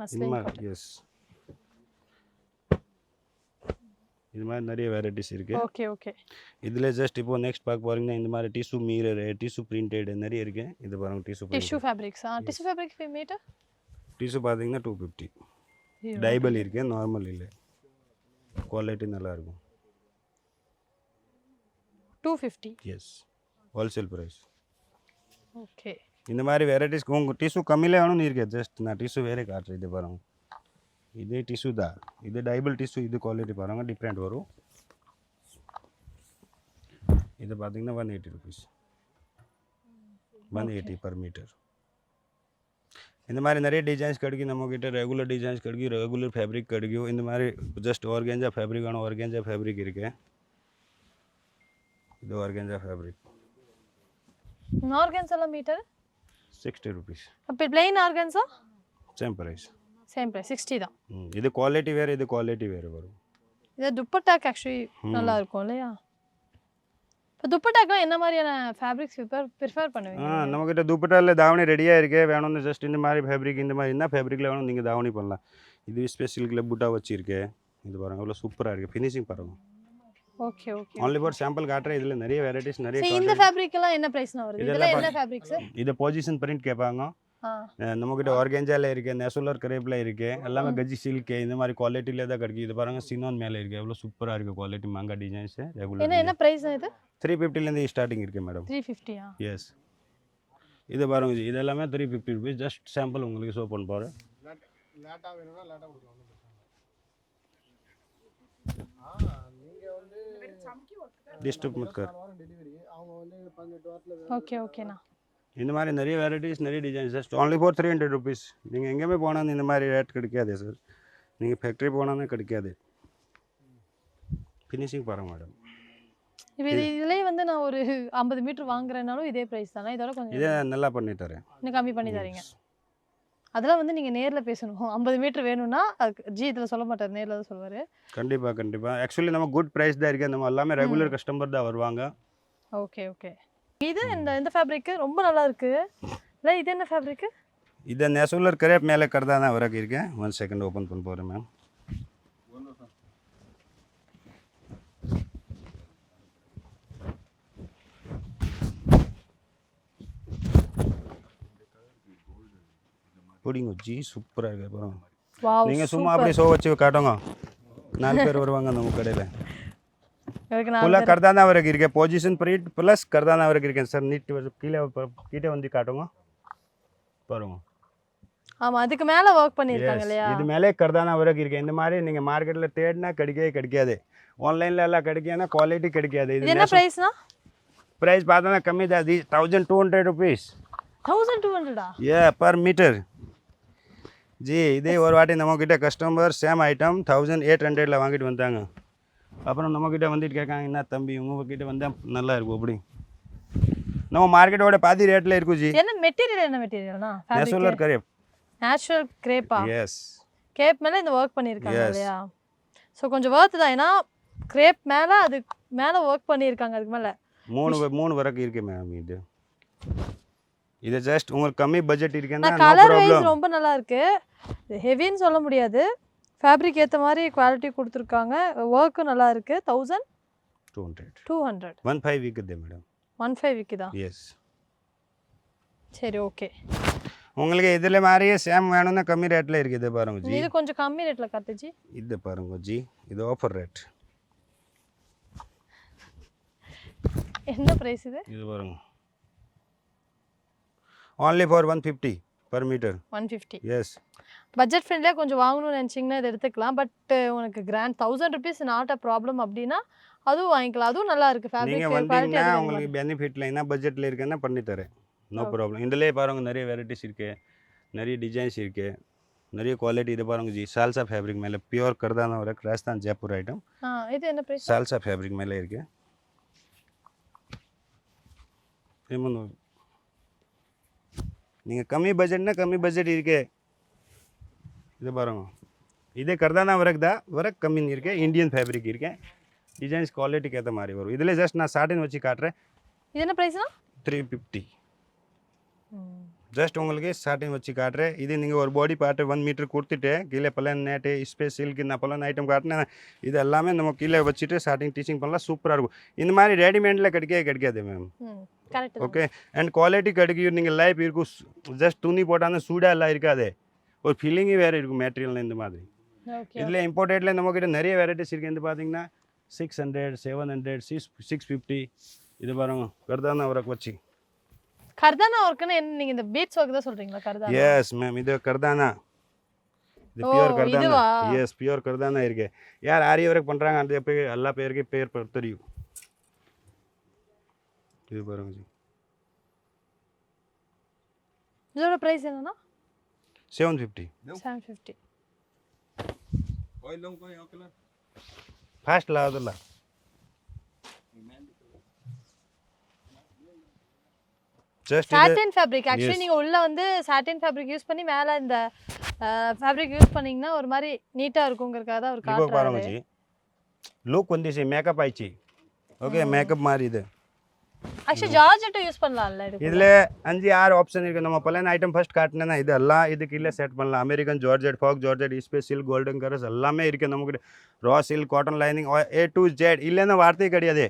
Muslin cotton. Yes. இது மாதிரி நிறைய வெரைட்டிஸ் இருக்கு. Okay okay. இதில் ஜஸ்ட் இப்போ நெக்ஸ்ட் பார்க்க போறீங்கன்னா இந்த மாதிரி டிஷ்யூ மிரர், டிஷ்யூ பிரிண்டட் நிறைய இருக்கு. இது பாருங்க, tissue fabrics. Tissue fabric meter tissue பார்த்தீங்கன்னா 250. டைபிள் இருக்கு, நார்மல் இல்லை. குவாலிட்டி நல்லா இருக்கும். 250. எஸ். Wholesale price. ஓகே. இந்த மாதிரி வெரைட்டிஸ் உங்கள் டிஷ்யூ கம்மியில் வேணும்னு இருக்கு. ஜஸ்ட் நான் டிஷ்யூ வேறு காட்டுறேன். இது பாருங்க, இதே டிஷ்யூ தான். இது டைபிள் டிஷ்யூ. இது குவாலிட்டி பாருங்க டிஃப்ரெண்ட் வரும். இது பார்த்தீங்கன்னா 180 rupees. 180 per metre. இந்த மாதிரி நிறைய டிசைன்ஸ் கிடைக்கும் நம்மக்கிட்ட. ரெகுலர் டிசைன்ஸ் கிடைக்கும், ரெகுலர் ஃபேப்ரிக் கிடைக்கும். இந்த மாதிரி ஜஸ்ட் ஆர்கேஞ்சா ஃபேப்ரிக் வேணும், ஆர்கேஞ்சா ஃபேப்ரிக் இருக்கு. இது organza fabric. Organza meter 60 rupees. அப்போ plain organza same price. Same price 60 தான். இது குவாலிட்டி வேறு, இது குவாலிட்டி வேறு வரும். இது துப்பட்டாக்கு ஆக்சுவலி நல்லா இருக்கும் இல்லையா? இப்போ துப்பட்டாக்கெலாம் என்ன மாதிரியான ஃபேப்ரிக்ஸ் ப்ரிஃபர் பண்ணுவீங்க? நம்மக்கிட்ட துப்பட்டாவில் தாவணி ரெடியாக இருக்கே. வேணும்னு ஜஸ்ட் இந்த மாதிரி ஃபேப்ரிக், இந்த மாதிரி என்ன ஃபேப்ரிக்கில் வேணும் நீங்கள் தாவணி பண்ணலாம். இது ஸ்பெஷலுக்குள்ள புட்டா வச்சுருக்கு. இது பாருங்கள், அவ்வளோ சூப்பராக இருக்குது. ஃபினிஷிங் பாருங்கள். Okay okay. Only for sample காட்டுறேன். இதில் நிறைய வெரைட்டிஸ் நிறைய. இந்த ஃபேப்ரிக்லாம் என்ன ப்ரைஸ்னா வருது? இதெல்லாம் என்ன ஃபேப்ரிக்ஸ்? இது பொசிஷன் பிரிண்ட் கேட்பாங்க. நம்மக்கிட்ட ஆர்கேஞ்சாவில் இருக்குது, நெசுலர் கிரேப்பில் இருக்குது, எல்லாமே கஜி சில்க்கு இந்த மாதிரி குவாலிட்டியில் தான் கிடைக்கும். இது பாருங்கள், சினோன் மேலே இருக்குது. எவ்வளோ சூப்பராக இருக்குது குவாலிட்டி. மங்கா டிசைன்ஸு ரெகுலர். என்ன ப்ரைஸ் இது? 350லேருந்து ஸ்டார்டிங் இருக்குது மேடம். 350யா? எஸ். இது பாருங்க, இது எல்லாமே 350 rupees. ஜஸ்ட் சாம்பிள் உங்களுக்கு ஷோ பண்ண போகிறேன். डिस्टर्ब मत कर ஓகே ஓகேண்ணா. இந்த மாதிரி நிறைய வெரைட்டிஸ் நிறைய designs just only for 300 rupees. நீங்கள் எங்கேயுமே போனால் இந்த மாதிரி ரேட் கிடைக்காது சார். நீங்கள் ஃபேக்ட்ரி போனாலே கிடைக்காது. ஃபினிஷிங் பாருங்க மேடம். இப்போ இதுலேயே வந்து நான் ஒரு 50 மீட்டர் வாங்குறேனாலும் இதே ப்ரைஸ் தானே? இதோட கொஞ்சம் இதே நல்லா பண்ணி தரேன். இன்னும் கம்மி பண்ணி தரீங்க. அதெல்லாம் வந்து நீங்கள் நேரில் பேசணும். 50 மீட்டர் வேணும்னா அதுக்கு ஜி இதில் சொல்ல மாட்டார், நேரில் தான் சொல்லுவார். கண்டிப்பாக கண்டிப்பாக. ஆக்சுவலி நம்ம குட் ப்ரைஸ் தான் இருக்குது. நம்ம எல்லாமே ரெகுலர் கஸ்டமர் தான் வருவாங்க. Okay okay. இது இந்த ஃபேப்ரிக்கு ரொம்ப நல்லா இருக்கு. இல்லை இது என்ன ஃபேப்ரிக்கு? இது நேச்சுரல் கிரேப் மேலே கர்தானா வரக்கு இருக்கேன். 1 செகண்ட் ஓப்பன் பண்ண போகிறேன் மேம். புடிங்க ஜி சூப்பராக இருக்கு அப்புறம். வாவ். நீங்கள் சும்மா அப்படியே ஷோ வச்சு காட்டுங்க. 4 பேர் வருவாங்க நம்ம கடையில். எனக்கு நான் ஃபுல்லாக கர்தானா வரக்கு இருக்கேன். பொசிஷன் பிரிண்ட் ப்ளஸ் கர்தானா வரக்கு இருக்கேன் சார். நீட் கீழே வந்து காட்டுங்க பாருங்க. ஆமாம், அதுக்கு மேலே ஒர்க் பண்ணியிருக்காங்க இல்லையா? இது மேலே கர்தானா வரக்கு இருக்கேன். இந்த மாதிரி நீங்கள் மார்க்கெட்டில் தேடினா கிடைக்காது. ஆன்லைனில் எல்லாம் கிடைக்காதுன்னா குவாலிட்டி கிடைக்காது. இது என்ன ப்ரைஸ்னா? ப்ரைஸ் பார்த்தோன்னா கம்மி தான். 1200 rupees. 1200 ஏ பர் மீட்டர் ஜி. இதே ஒரு வாட்டி நம்மக்கிட்ட கஸ்டமர் சேம் ஐட்டம் 1800 வாங்கிட்டு வந்தாங்க. அப்புறம் நம்மக்கிட்ட வந்துட்டு கேட்காங்க, என்ன தம்பி உங்ககிட்ட வந்தால் நல்லா இருக்கும் அப்படி. நம்ம மார்க்கெட்டோட பாதி ரேட்டில் இருக்கும் ஜி. என்ன மெட்டீரியல்? என்ன மெட்டீரியல்னா? Natural crepe. நேச்சுரல் கிரேப்பா? எஸ். கிரேப் மேலே இந்த ஒர்க் பண்ணியிருக்காங்க இல்லையா? ஸோ கொஞ்சம் ஒர்த்து தான். ஏன்னா கிரேப் மேலே அது மேலே ஒர்க் பண்ணியிருக்காங்க. அதுக்கு மேலே 3 வரைக்கும் இருக்கு மேம். இது ஜஸ்ட் உங்களுக்கு கம்மி பட்ஜெட் இருக்குன்னா நோ கலர் ப்ராப்ளம். வைஸ் ரொம்ப நல்லா இருக்கு. ஹெவின்னு சொல்ல முடியாது. ஃபேப்ரிக் ஏற்ற மாதிரி குவாலிட்டி கொடுத்துருக்காங்க. ஒர்க்கும் நல்லா இருக்கு. 1200. 15 விக்குது மேடம். 15 விக்குதா? எஸ். சரி ஓகே. உங்களுக்கு இதில் மாதிரியே சேம் வேணும்னா கம்மி ரேட்டில் இருக்குது. இது பாருங்க ஜி. இது கொஞ்சம் கம்மி ரேட்டில் காட்டு ஜி. இது பாருங்க ஜி. இது ஆஃபர் ரேட். என்ன ப்ரைஸ் இது? இது பாருங்க. only for 150 per meter. 150. Yes. Budget ஃப்ரெண்ட்லியாக கொஞ்சம் வாங்கணும்னு நினச்சிங்கன்னா இதை எடுத்துக்கலாம். பட் உனக்கு grand 1000 rupees not a problem அப்படின்னா அதுவும் வாங்கிக்கலாம். அதுவும் நல்லா இருக்குது. நீங்கள் ஃபேப்ரிக் குவாலிட்டி வந்தீங்கன்னா உங்களுக்கு பெனிஃபிட் இல்லைன்னா பட்ஜெட்டில் இருக்குன்னா பண்ணி தரேன். No problem. இதிலே பாருங்க நிறைய வெரைட்டிஸ் இருக்குது, நிறைய டிசைன்ஸ் இருக்குது, நிறைய குவாலிட்டி. இது பாருங்க ஜி. சால்சா ஃபேப்ரிக் மேலே பியூர் கர்தானா வர ராஜஸ்தான் ஜெய்ப்பூர் ஐட்டம். இது என்ன ப்ரைஸ்? சால்சா ஃபேப்ரிக் மேலே இருக்குது. நீங்கள் கம்மி பட்ஜெட்னா கம்மி பட்ஜெட் இருக்கு. இது பாருங்க. இதே கர்தானா வரக்கு தான் வரக்கு கம்மின்னு இருக்கு. இந்தியன் ஃபேப்ரிக் இருக்கு. டிசைன்ஸ் குவாலிட்டிக்கு ஏற்ற மாதிரி வரும். இதில் ஜஸ்ட் நான் சாட்டின் வச்சு காட்டுறேன். இது என்ன ப்ரைஸ்னா? 350. ஜஸ்ட் உங்களுக்கு சாட்டின் வச்சு காட்டுறேன். இது நீங்கள் ஒரு பாடி பார்ட்டு 1 மீட்டர் கொடுத்துட்டு கீழே பலன் நேட்டு ஸ்பேஸ் சில்க் நான் பலன் ஐட்டம் காட்டினேன். இது எல்லாமே நம்ம கீழே வச்சுட்டு ஸ்டார்டிங் டீச்சிங் பண்ணலாம். சூப்பராக இருக்கும். இந்த மாதிரி ரெடிமேடில் கிடைக்காது ma'am. Correct. Okay. And quality கிடைக்கும். நீங்கள் லைஃப் இருக்கும். ஜஸ்ட் துணி போட்டாலும் சூடாக எல்லாம் இருக்காது. ஒரு ஃபீலிங்கே வேறு இருக்கும் மெட்டீரியல். இந்த மாதிரி இதில் இம்போர்ட்டேட்டில் நம்மக்கிட்ட நிறைய வெரைட்டிஸ் இருக்குது. இது பார்த்தீங்கன்னா 600, 700, 650. இது பாருங்க கர்தானா ஒர்க் வச்சு. கர்தானா ஒர்க்குன்னா என்ன? நீங்கள் இந்த பீட்ஸ் ஒர்க் தான் சொல்கிறீங்களா? கர்தானா? Yes ma'am. இது கர்தானா. இது பியூர் கர்தானா. எஸ் பியூர் கர்தானா இருக்கு. யார் ஆரிய ஒர்க் பண்ணுறாங்க அந்த பேர் எல்லா பேருக்கு பேர் தெரியும். இது பாருங்க ஜி. இதோட ப்ரைஸ் என்னன்னா? 750. 750. ಫಾಸ್ಟ್ ಆಗೋದಿಲ್ಲ. சாட்டின் ஃபேப்ரிக். ஆக்சுவலி நீங்கள் உள்ளே வந்து சாட்டின் ஃபேப்ரிக் யூஸ் பண்ணி மேலே இந்த ஃபேப்ரிக் யூஸ் பண்ணிங்கன்னா ஒரு மாதிரி நீட்டாக இருக்குங்கிறதுக்காக தான் ஒரு பாருங்க காட்டுறாரு. ஜி. லுக் வந்துச்சு மேக்கப் ஆயிடுச்சு. ஓகே மேக்கப் மாதிரி இது. ஆக்சுவலி ஜார்ஜெட் யூஸ் பண்ணலாம்ல இது? இதில் 5-6 ஆப்ஷன் இருக்குது. நம்ம பலன் ஐட்டம் ஃபர்ஸ்ட் காட்டினேன்னா இதெல்லாம் இதுக்கு இல்லை செட் பண்ணலாம். American georgette, faux georgette, space silk, golden கரஸ் எல்லாமே இருக்குது நம்மக்கிட்ட. Raw silk, cotton lining, A to Z இல்லைன்னா வார்த்தையே கிடையாது.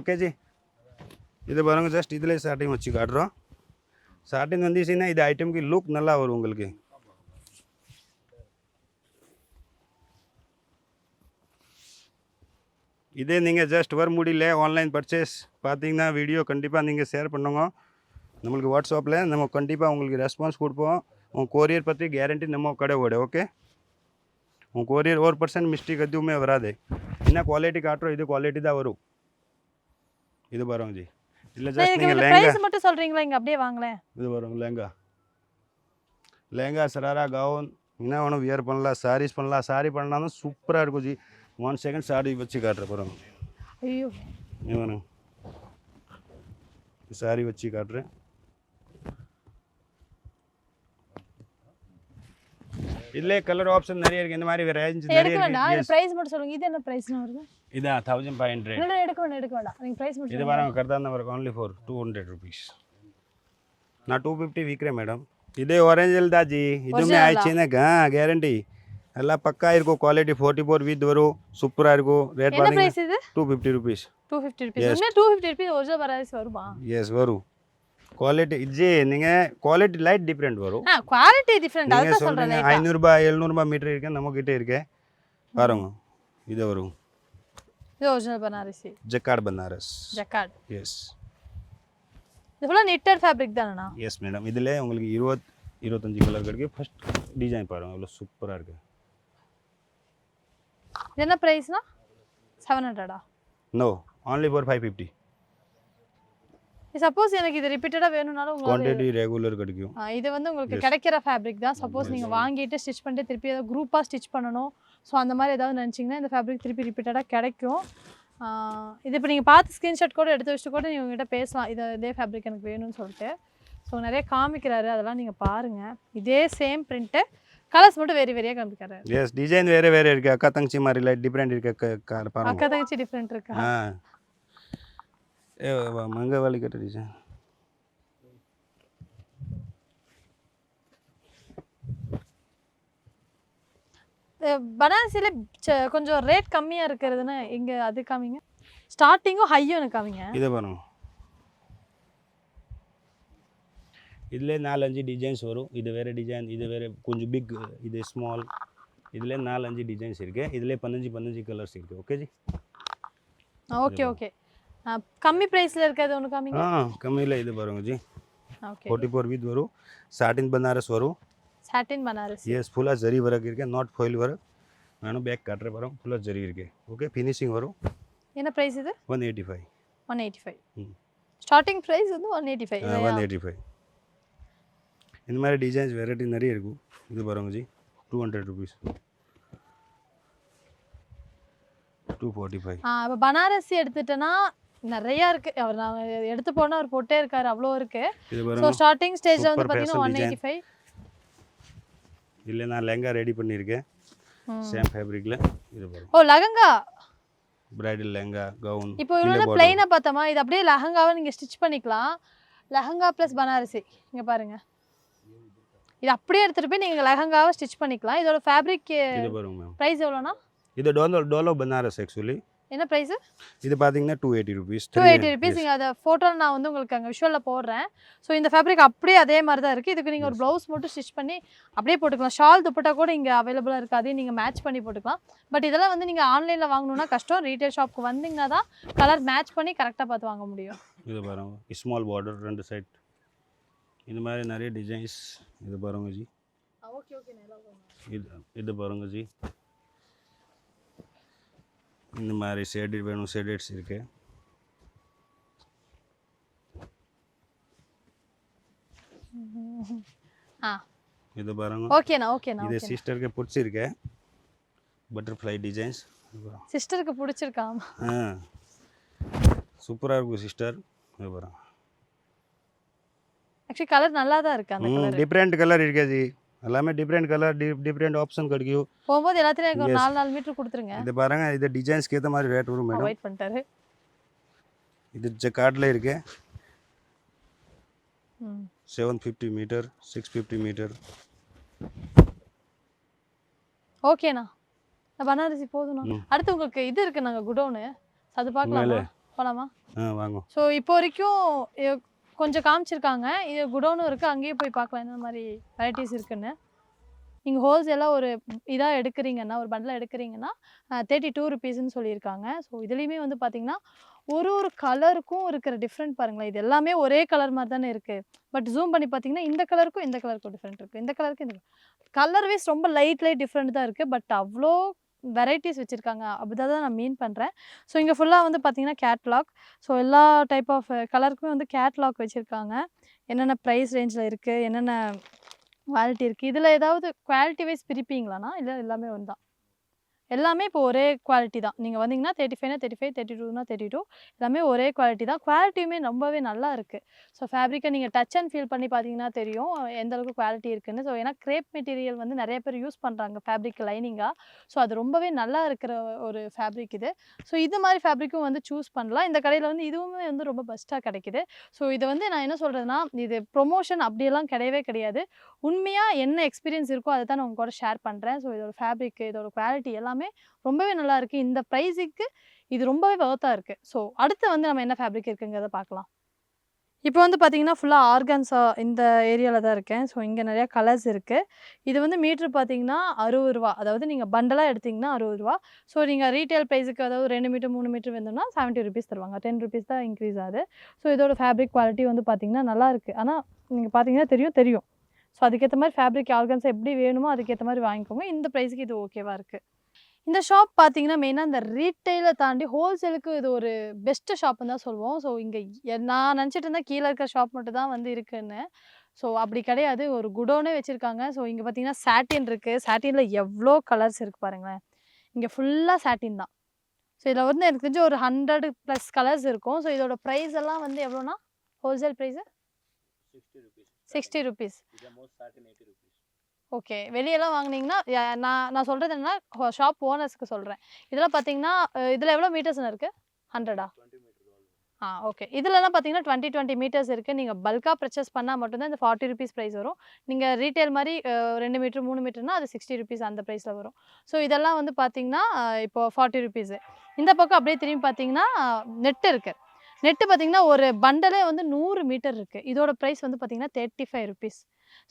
ஓகே ஜி. இது பாருங்க ஜஸ்ட் இதில் ஸ்டார்டிங் வச்சு காட்டுறோம். ஸ்டார்டிங் வந்துச்சுன்னா இது ஐட்டம்க்கு லுக் நல்லா வரும் உங்களுக்கு. இதே நீங்கள் ஜஸ்ட் வர முடியல ஆன்லைன் பர்ச்சேஸ் பார்த்தீங்கன்னா வீடியோ கண்டிப்பாக நீங்கள் ஷேர் பண்ணுங்க. நம்மளுக்கு வாட்ஸ்அப்பில் நம்ம கண்டிப்பாக உங்களுக்கு ரெஸ்பான்ஸ் கொடுப்போம். உங்கள் கொரியர் பற்றி கேரண்டி நம்ம கடை ஓட. ஓகே. உங்கள் கொரியர் 1% மிஸ்டேக் எதுவுமே வராது. என்ன குவாலிட்டி காட்டுறோம் இது குவாலிட்டி தான் வரும். இது பாருங்க ஜி. இல்லை ஜஸ்ட் நீங்கள் லெஹங்கா ப்ரைஸ் மட்டும் சொல்கிறீங்களா? இங்கே அப்படியே வாங்களேன். இது பாருங்க லெஹங்கா சராரா கவுன் என்ன வேணும் வியர் பண்ணலாம். சாரீஸ் பண்ணலாம். சாரி பண்ணாலும் சூப்பராக இருக்கும் ஜி. 1 செகண்ட் சாரி வச்சு காட்டுற பாருங்க. ஐயோ இது பாருங்க சாரி வச்சு காட்டுறேன். இல்லை கலர் ஆப்ஷன் நிறைய இருக்குது. இந்த மாதிரி ரேஞ்ச் நிறைய எடுக்க வேண்டாம். இருக்குது. ப்ரைஸ் மட்டும் சொல்லுங்கள். இது என்ன ப்ரைஸ்னா வருது? இதா 1500. இல்லை எடுக்க வேண்டாம். நீங்கள் ப்ரைஸ் மட்டும் இது பாருங்க கர்தான வரும் only for 200 rupees. நான் 250 விற்கிறேன் மேடம். இதே ஒரிஜினல் தான் ஜி. இதுவுமே ஆயிடுச்சுன்னாக்கா கேரண்டி எல்லாம் பக்கா இருக்கும். குவாலிட்டி 44 வித் வரும். சூப்பராக இருக்கும். ரேட் என்ன பார்த்தீங்கன்னா ப்ரைஸ் இது? 250 rupees. 250 rupees. உண்மையா 250 rupees ஒரிஜினல் பனாரசி வருமா? எஸ் வரும். குவாலிட்டி ஜி நீங்கள் குவாலிட்டி லைட் டிஃப்ரெண்ட் வரும். Quality different. நீங்கள் அதுதான் சொல்கிறேன். சொல்கிறீங்க 500 ரூபாய் 700 ரூபாய் மீட்டர் இருக்கு நம்மக்கிட்ட இருக்கு பாருங்க. இது வரும் இது original Banarasi jacquard Banaras. Jacquard. Yes இது ஃபுல்லாக knitted ஃபேப்ரிக் தானேண்ணா? Yes madam. இதில் உங்களுக்கு 25 கலர் கிடைக்கும். ஃபர்ஸ்ட் டிசைன் பாருங்கள் எவ்வளோ சூப்பராக இருக்குது. இது என்ன ப்ரைஸ்னா? 700-ஆ? No only for 550. சப்போஸ் எனக்கு இது ரிப்பீட்டடாக வேணும்னாலும் உங்களுக்கு குவான்டிட்டி ரெகுலர் கிடைக்கும். இது வந்து உங்களுக்கு கிடைக்கிற ஃபேப்ரிக் தான். சப்போஸ் நீங்கள் வாங்கிட்டு ஸ்டிச் பண்ணிட்டு திருப்பி ஏதாவது குரூப்பாக ஸ்டிச் பண்ணணும், ஸோ அந்த மாதிரி ஏதாவது நினச்சிங்கன்னா இந்த ஃபேப்ரிக் திருப்பி ரிப்பீட்டடாக கிடைக்கும். இது இப்போ நீங்கள் பார்த்து ஸ்க்ரீன்ஷாட் கூட எடுத்து வச்சுட்டு கூட நீங்கள் உங்கள்கிட்ட பேசலாம். இதே ஃபேப்ரிக் எனக்கு வேணும்னு சொல்லிட்டு. ஸோ நிறைய காமிக்கிறாரு, அதெல்லாம் நீங்கள் பாருங்கள். இதே சேம் பிரிண்ட்டு, கலர்ஸ் மட்டும் வேறியாக காமிக்கிறாரு. எஸ் டிசைன் வேறு இருக்குது. அக்கா தங்கச்சி மாதிரி லைட் டிஃப்ரெண்ட் இருக்கு பாருங்க. அக்கா தங்கச்சி டிஃப்ரெண்ட் இருக்கா? மங்க வாலி கட்ட டிசைன். பனாரசியில் கொஞ்சம் ரேட் கம்மியாக இருக்கிறதுன்னு இங்கே அது காமிங்க. ஸ்டார்டிங்கும் ஹையும் எனக்கு காமிங்க. இதை பாருங்க. இதில் 4-5 டிசைன்ஸ் வரும். இது வேறு டிசைன், இது வேறு கொஞ்சம் பிக், இது ஸ்மால். இதில் 4-5 டிசைன்ஸ் இருக்குது. இதில் 15 கலர்ஸ் இருக்குது. Okay G. ஓகே. கம்மி ப்ரைஸில் இருக்கிறது ஒன்று காமிங்க. கம்மியில் இது பாருங்க ஜி. ஓகே 44 வித் வரும். சாட்டின் பனாரஸ் வரும். சாட்டின் பனாரசி. எஸ் ஃபுல்லாக ஜரி ஒர்க் இருக்குது. Not foil work. நானும் பேக் காட்டுறேன் பாருங்க. ஃபுல்லாக ஜரி இருக்குது. ஓகே ஃபினிஷிங் வரும். என்ன ப்ரைஸ் இது? 185. 185. ஸ்டார்டிங் ப்ரைஸ் வந்து 185. 185. இந்த மாதிரி டிசைன்ஸ் வெரைட்டி நிறைய இருக்கும். இது பாருங்க ஜி 200 rupees. 245. இப்போ பனாரசி எடுத்துட்டேன்னா நிறையா இருக்குது. அவர் நாங்கள் எடுத்து போனால் அவர் போட்டே இருக்காரு, அவ்வளோ இருக்குது. இது ஸோ பாருங்க. ஸ்டார்டிங் ஸ்டேஜில் வந்து பார்த்தீங்கன்னா 185. இல்லை நான் லெஹங்கா ரெடி பண்ணியிருக்கேன் சேம் ஃபேப்ரிக்கில். இது பாருங்க. ஓ லெஹங்கா பிரைடல் லெஹங்கா கவுன். இப்போ இவ்வளோ பிளைனாக பார்த்தோமா, இது அப்படியே லெஹங்காவை நீங்கள் ஸ்டிச் பண்ணிக்கலாம். லெஹங்கா ப்ளஸ் பனாரசி இங்கே பாருங்கள். இது அப்படியே எடுத்துகிட்டு போய் நீங்கள் லெஹங்காவை ஸ்டிச் பண்ணிக்கலாம். இதோட ஃபேப்ரிக் இது பாருங்க மேம். ப்ரைஸ் எவ்வளோண்ணா? இது டோலோ பனாரஸ் ஆக்சுவலி. என்ன ப்ரைஸு? இது பார்த்தீங்கன்னா 280 rupees. 280 rupees. நீங்கள் அதை ஃபோட்டோவில் நான் வந்து உங்களுக்கு அங்கே விஷுவலில் போடுறேன். ஸோ இந்த ஃபேப்ரிக் அப்படியே அதே மாதிரி தான் இருக்குது. இதுக்கு நீங்கள் ஒரு ப்ளவுஸ் மட்டும் ஸ்டிச் பண்ணி அப்படியே போட்டுக்கலாம். ஷால் துப்பட்டா கூட இங்கே அவைலபிளாக இருக்குது. அதையும் நீங்கள் மேட்ச் பண்ணி போட்டுக்கலாம். பட் இதெல்லாம் வந்து நீங்கள் ஆன்லைனில் வாங்கணுன்னா கஷ்டம். ரீட்டைல் ஷாப்புக்கு வந்தீங்கன்னா தான் கலர் மேட்ச் பண்ணி கரெக்டாக பார்த்து வாங்க முடியும். இது பாருங்க ஸ்மால் பார்டர் 2 சைட். இந்த மாதிரி நிறைய டிசைன்ஸ். இது பாருங்க ஜி. இது பாருங்க ஜி. இந்த மாதிரி ஷேடட் வேணும், ஷேடட்ஸ் இருக்கு. இது பாருங்க. ஓகேண்ணா. இது சிஸ்டருக்கு பிடிச்சிருக்கு. Butterfly designs. சிஸ்டருக்கு பிடிச்சிருக்கா? சூப்பராக இருக்கும் சிஸ்டர். இது பாருங்க. ஆக்சுவலி கலர் நல்லா தான் இருக்கு. அந்த கலர் டிஃப்ரெண்ட் கலர் இருக்கு ஜி. எல்லாமே டிஃப்ரெண்ட் கலர் டிஃப்ரெண்ட் ஆப்ஷன் கிடைக்கும். போகும்போது எல்லாத்தையும் எனக்கு ஒரு 4 மீட்டர் கொடுத்துருங்க. இது பாருங்க. இது டிசைன்ஸ்க்கு ஏற்ற மாதிரி ரேட் வரும் மேடம். வெயிட் பண்ணிட்டாரு. இது ஜக்கார்ட்ல இருக்கு. 750 மீட்டர் 650 மீட்டர். ஓகேண்ணா. நான் பனாரசி போதும்ண்ணா. அடுத்து உங்களுக்கு இது இருக்கு நாங்கள் குடோனு, அது பார்க்கலாமா? போகலாமா? வாங்க. ஸோ இப்போ வரைக்கும் கொஞ்சம் காமிச்சிருக்காங்க. இது குடோனும் இருக்குது, அங்கேயே போய் பார்க்கலாம் என்ன மாதிரி வெரைட்டிஸ் இருக்குன்னு. நீங்கள் ஹோல்சேலாக ஒரு இதாக எடுக்கிறீங்கன்னா, ஒரு பண்டில் எடுக்கிறீங்கன்னா 32 rupeesன்னு சொல்லியிருக்காங்க. ஸோ இதுலேயுமே வந்து பார்த்திங்கன்னா ஒரு ஒரு கலருக்கும் இருக்கிற டிஃப்ரெண்ட் பாருங்களேன். இது எல்லாமே ஒரே கலர் மாதிரி தானே இருக்குது. பட் ஜூம் பண்ணி பார்த்தீங்கன்னா இந்த கலருக்கும் இந்த கலருக்கும் டிஃப்ரெண்ட் இருக்குது. இந்த கலருக்கு இந்த கலர் வைஸ் ரொம்ப லைட் டிஃப்ரெண்ட் தான் இருக்குது. பட் அவ்வளோ வெரைட்டிஸ் வச்சுருக்காங்க. அப்படிதான் தான் நான் மீன் பண்ணுறேன். ஸோ இங்கே ஃபுல்லாக வந்து பார்த்தீங்கன்னா கேட்லாக். ஸோ எல்லா டைப் ஆஃப் கலருக்குமே வந்து கேட்லாக் வச்சுருக்காங்க. என்னென்ன ப்ரைஸ் ரேஞ்சில் இருக்குது, என்னென்ன குவாலிட்டி இருக்குது. இதில் ஏதாவது குவாலிட்டி வைஸ் பிரிப்பீங்களாண்ணா? இல்லை எல்லாமே ஒன்று தான்? எல்லாமே இப்போ ஒரே குவாலிட்டி தான். நீங்க வந்தீங்கன்னா 35னா 35, 32னா 32 எல்லாமே ஒரே குவாலிட்டி தான். குவாலிட்டியுமே ரொம்பவே நல்லா இருக்கு. ஸோ ஃபேப்ரிக்கை நீங்க டச் அண்ட் ஃபீல் பண்ணி பார்த்தீங்கன்னா தெரியும், எந்த அளவுக்கு குவாலிட்டி இருக்குன்னு. ஸோ ஏன்னா கிரேப் மெட்டீரியல் வந்து நெறைய பேர் யூஸ் பண்றாங்க ஃபேப்ரிக் லைனிங்கா. ஸோ அது ரொம்பவே நல்லா இருக்கிற ஒரு ஃபேப்ரிக் இது. ஸோ இது மாரி ஃபேப்ரிக்கும் வந்து சூஸ் பண்ணலாம். இந்த கடையில வந்து இதுவுமே வந்து ரொம்ப பெஸ்ட்டா கிடைக்குது. ஸோ இது வந்து நான் என்ன சொல்றதுன்னா, இது ப்ரொமோஷன் அப்படியெல்லாம் கிடையவே கிடையாது. உண்மையா என்ன எக்ஸ்பீரியன்ஸ் இருக்கோ அத தான் நான் உங்க கூட ஷேர் பண்றேன். ஸோ இதோட ஃபேப்ரிக், இதோட குவாலிட்டி எல்லாமே ரொம்பவே நல்லா இருக்கு. இந்த பிரைஸுக்கு இது ரொம்பவே வொர்த்தா இருக்கு. ஸோ அடுத்து வந்து நம்ம என்ன ஃபேப்ரிக் இருக்குங்கிறத பார்க்கலாம். இப்போ வந்து பார்த்தீங்கன்னா, ஃபுல்லா ஆர்கான்ஸா இந்த ஏரியால தான் இருக்கேன். ஸோ இங்க நெறைய கலர்ஸ் இருக்கு. இது வந்து மீட்டர் பார்த்தீங்கன்னா ரூ. 60. அதாவது நீங்க பண்டலா எடுத்தீங்கன்னா ரூ. 60. ஸோ நீங்க ரீட்டெயில் பிரைஸுக்கு அதாவது 2 மீட்டர் 3 மீட்டர் வேணும்னா ₹70 தருவாங்க. ₹10 தான் இன்க்ரீஸ் ஆகுது. ஸோ இதோட ஃபேப்ரிக் குவாலிட்டி வந்து பார்த்தீங்கன்னா நல்லா இருக்கு. ஆனா நீங்க பார்த்தீங்கன்னா தெரியும். ஸோ அதுக்கேத்த மாரி ஃபேப்ரிக் ஆர்கான்ஸா எப்படி வேணுமோ அதுக்கேத்த மாரி வாங்கிக்கோங்க. இந்த பிரைஸ்க்கு இது ஓகேவா இருக்கு. இந்த ஷாப் பார்த்தீங்கன்னா, மெயினா இந்த ரீட்டெயில தாண்டி ஹோல்சேலுக்கு இது ஒரு பெஸ்ட் ஷாப்ன்னு தான் சொல்லுவோம். ஸோ இங்க நான் நினச்சிட்டு இருந்தேன் கீழ இருக்க ஷாப் மட்டும் தான் வந்து இருக்குன்னு. ஸோ அப்படி கிடையாது. ஒரு குடோனே வச்சிருக்காங்க. ஸோ இங்க பார்த்தீங்கன்னா சாட்டின் இருக்கு. சாட்டின்ல எவ்ளோ கலர்ஸ் இருக்கு பாருங்களேன். இங்க ஃபுல்லா சாட்டின் தான். ஸோ இதுல வந்து எனக்கு தெரிஞ்சு ஒரு 100 பிளஸ் கலர்ஸ் இருக்கும். ஸோ இதோட பிரைஸ் எல்லாம் வந்து எவ்வளோனா? Wholesale price ₹60. ஓகே. வெளியலாம் வாங்குனீங்கன்னா, நான் சொல்றது என்னன்னா, ஷாப் ஓனர்ஸ்க்கு சொல்றேன். இதெல்லாம் பார்த்தீங்கன்னா, இதுல எவ்வளோ மீட்டர்ஸ்ண்ணா இருக்கு? 100ஆ? ஓகே. இதுலலாம் பார்த்தீங்கன்னா 20 மீட்டர்ஸ் இருக்கு. நீங்க பல்கா பர்ச்சேஸ் பண்ணா மட்டும் தான் இந்த ₹40 பிரைஸ் வரும். நீங்க ரீட்டெயில் மாரி 2 மீட்டர், 3 மீட்டர்னா அது ₹60 அந்த பிரைஸ்ல வரும். ஸோ இதெல்லாம் வந்து பார்த்தீங்கன்னா, இப்போ ₹40. இந்த பக்கம் அப்படியே திரும்பி பார்த்தீங்கன்னா, நெட் இருக்கு. நெட் பார்த்தீங்கன்னா, ஒரு பண்டலே வந்து 100 மீட்டர் இருக்கு. இதோட பிரைஸ் வந்து பார்த்தீங்கன்னா ₹35.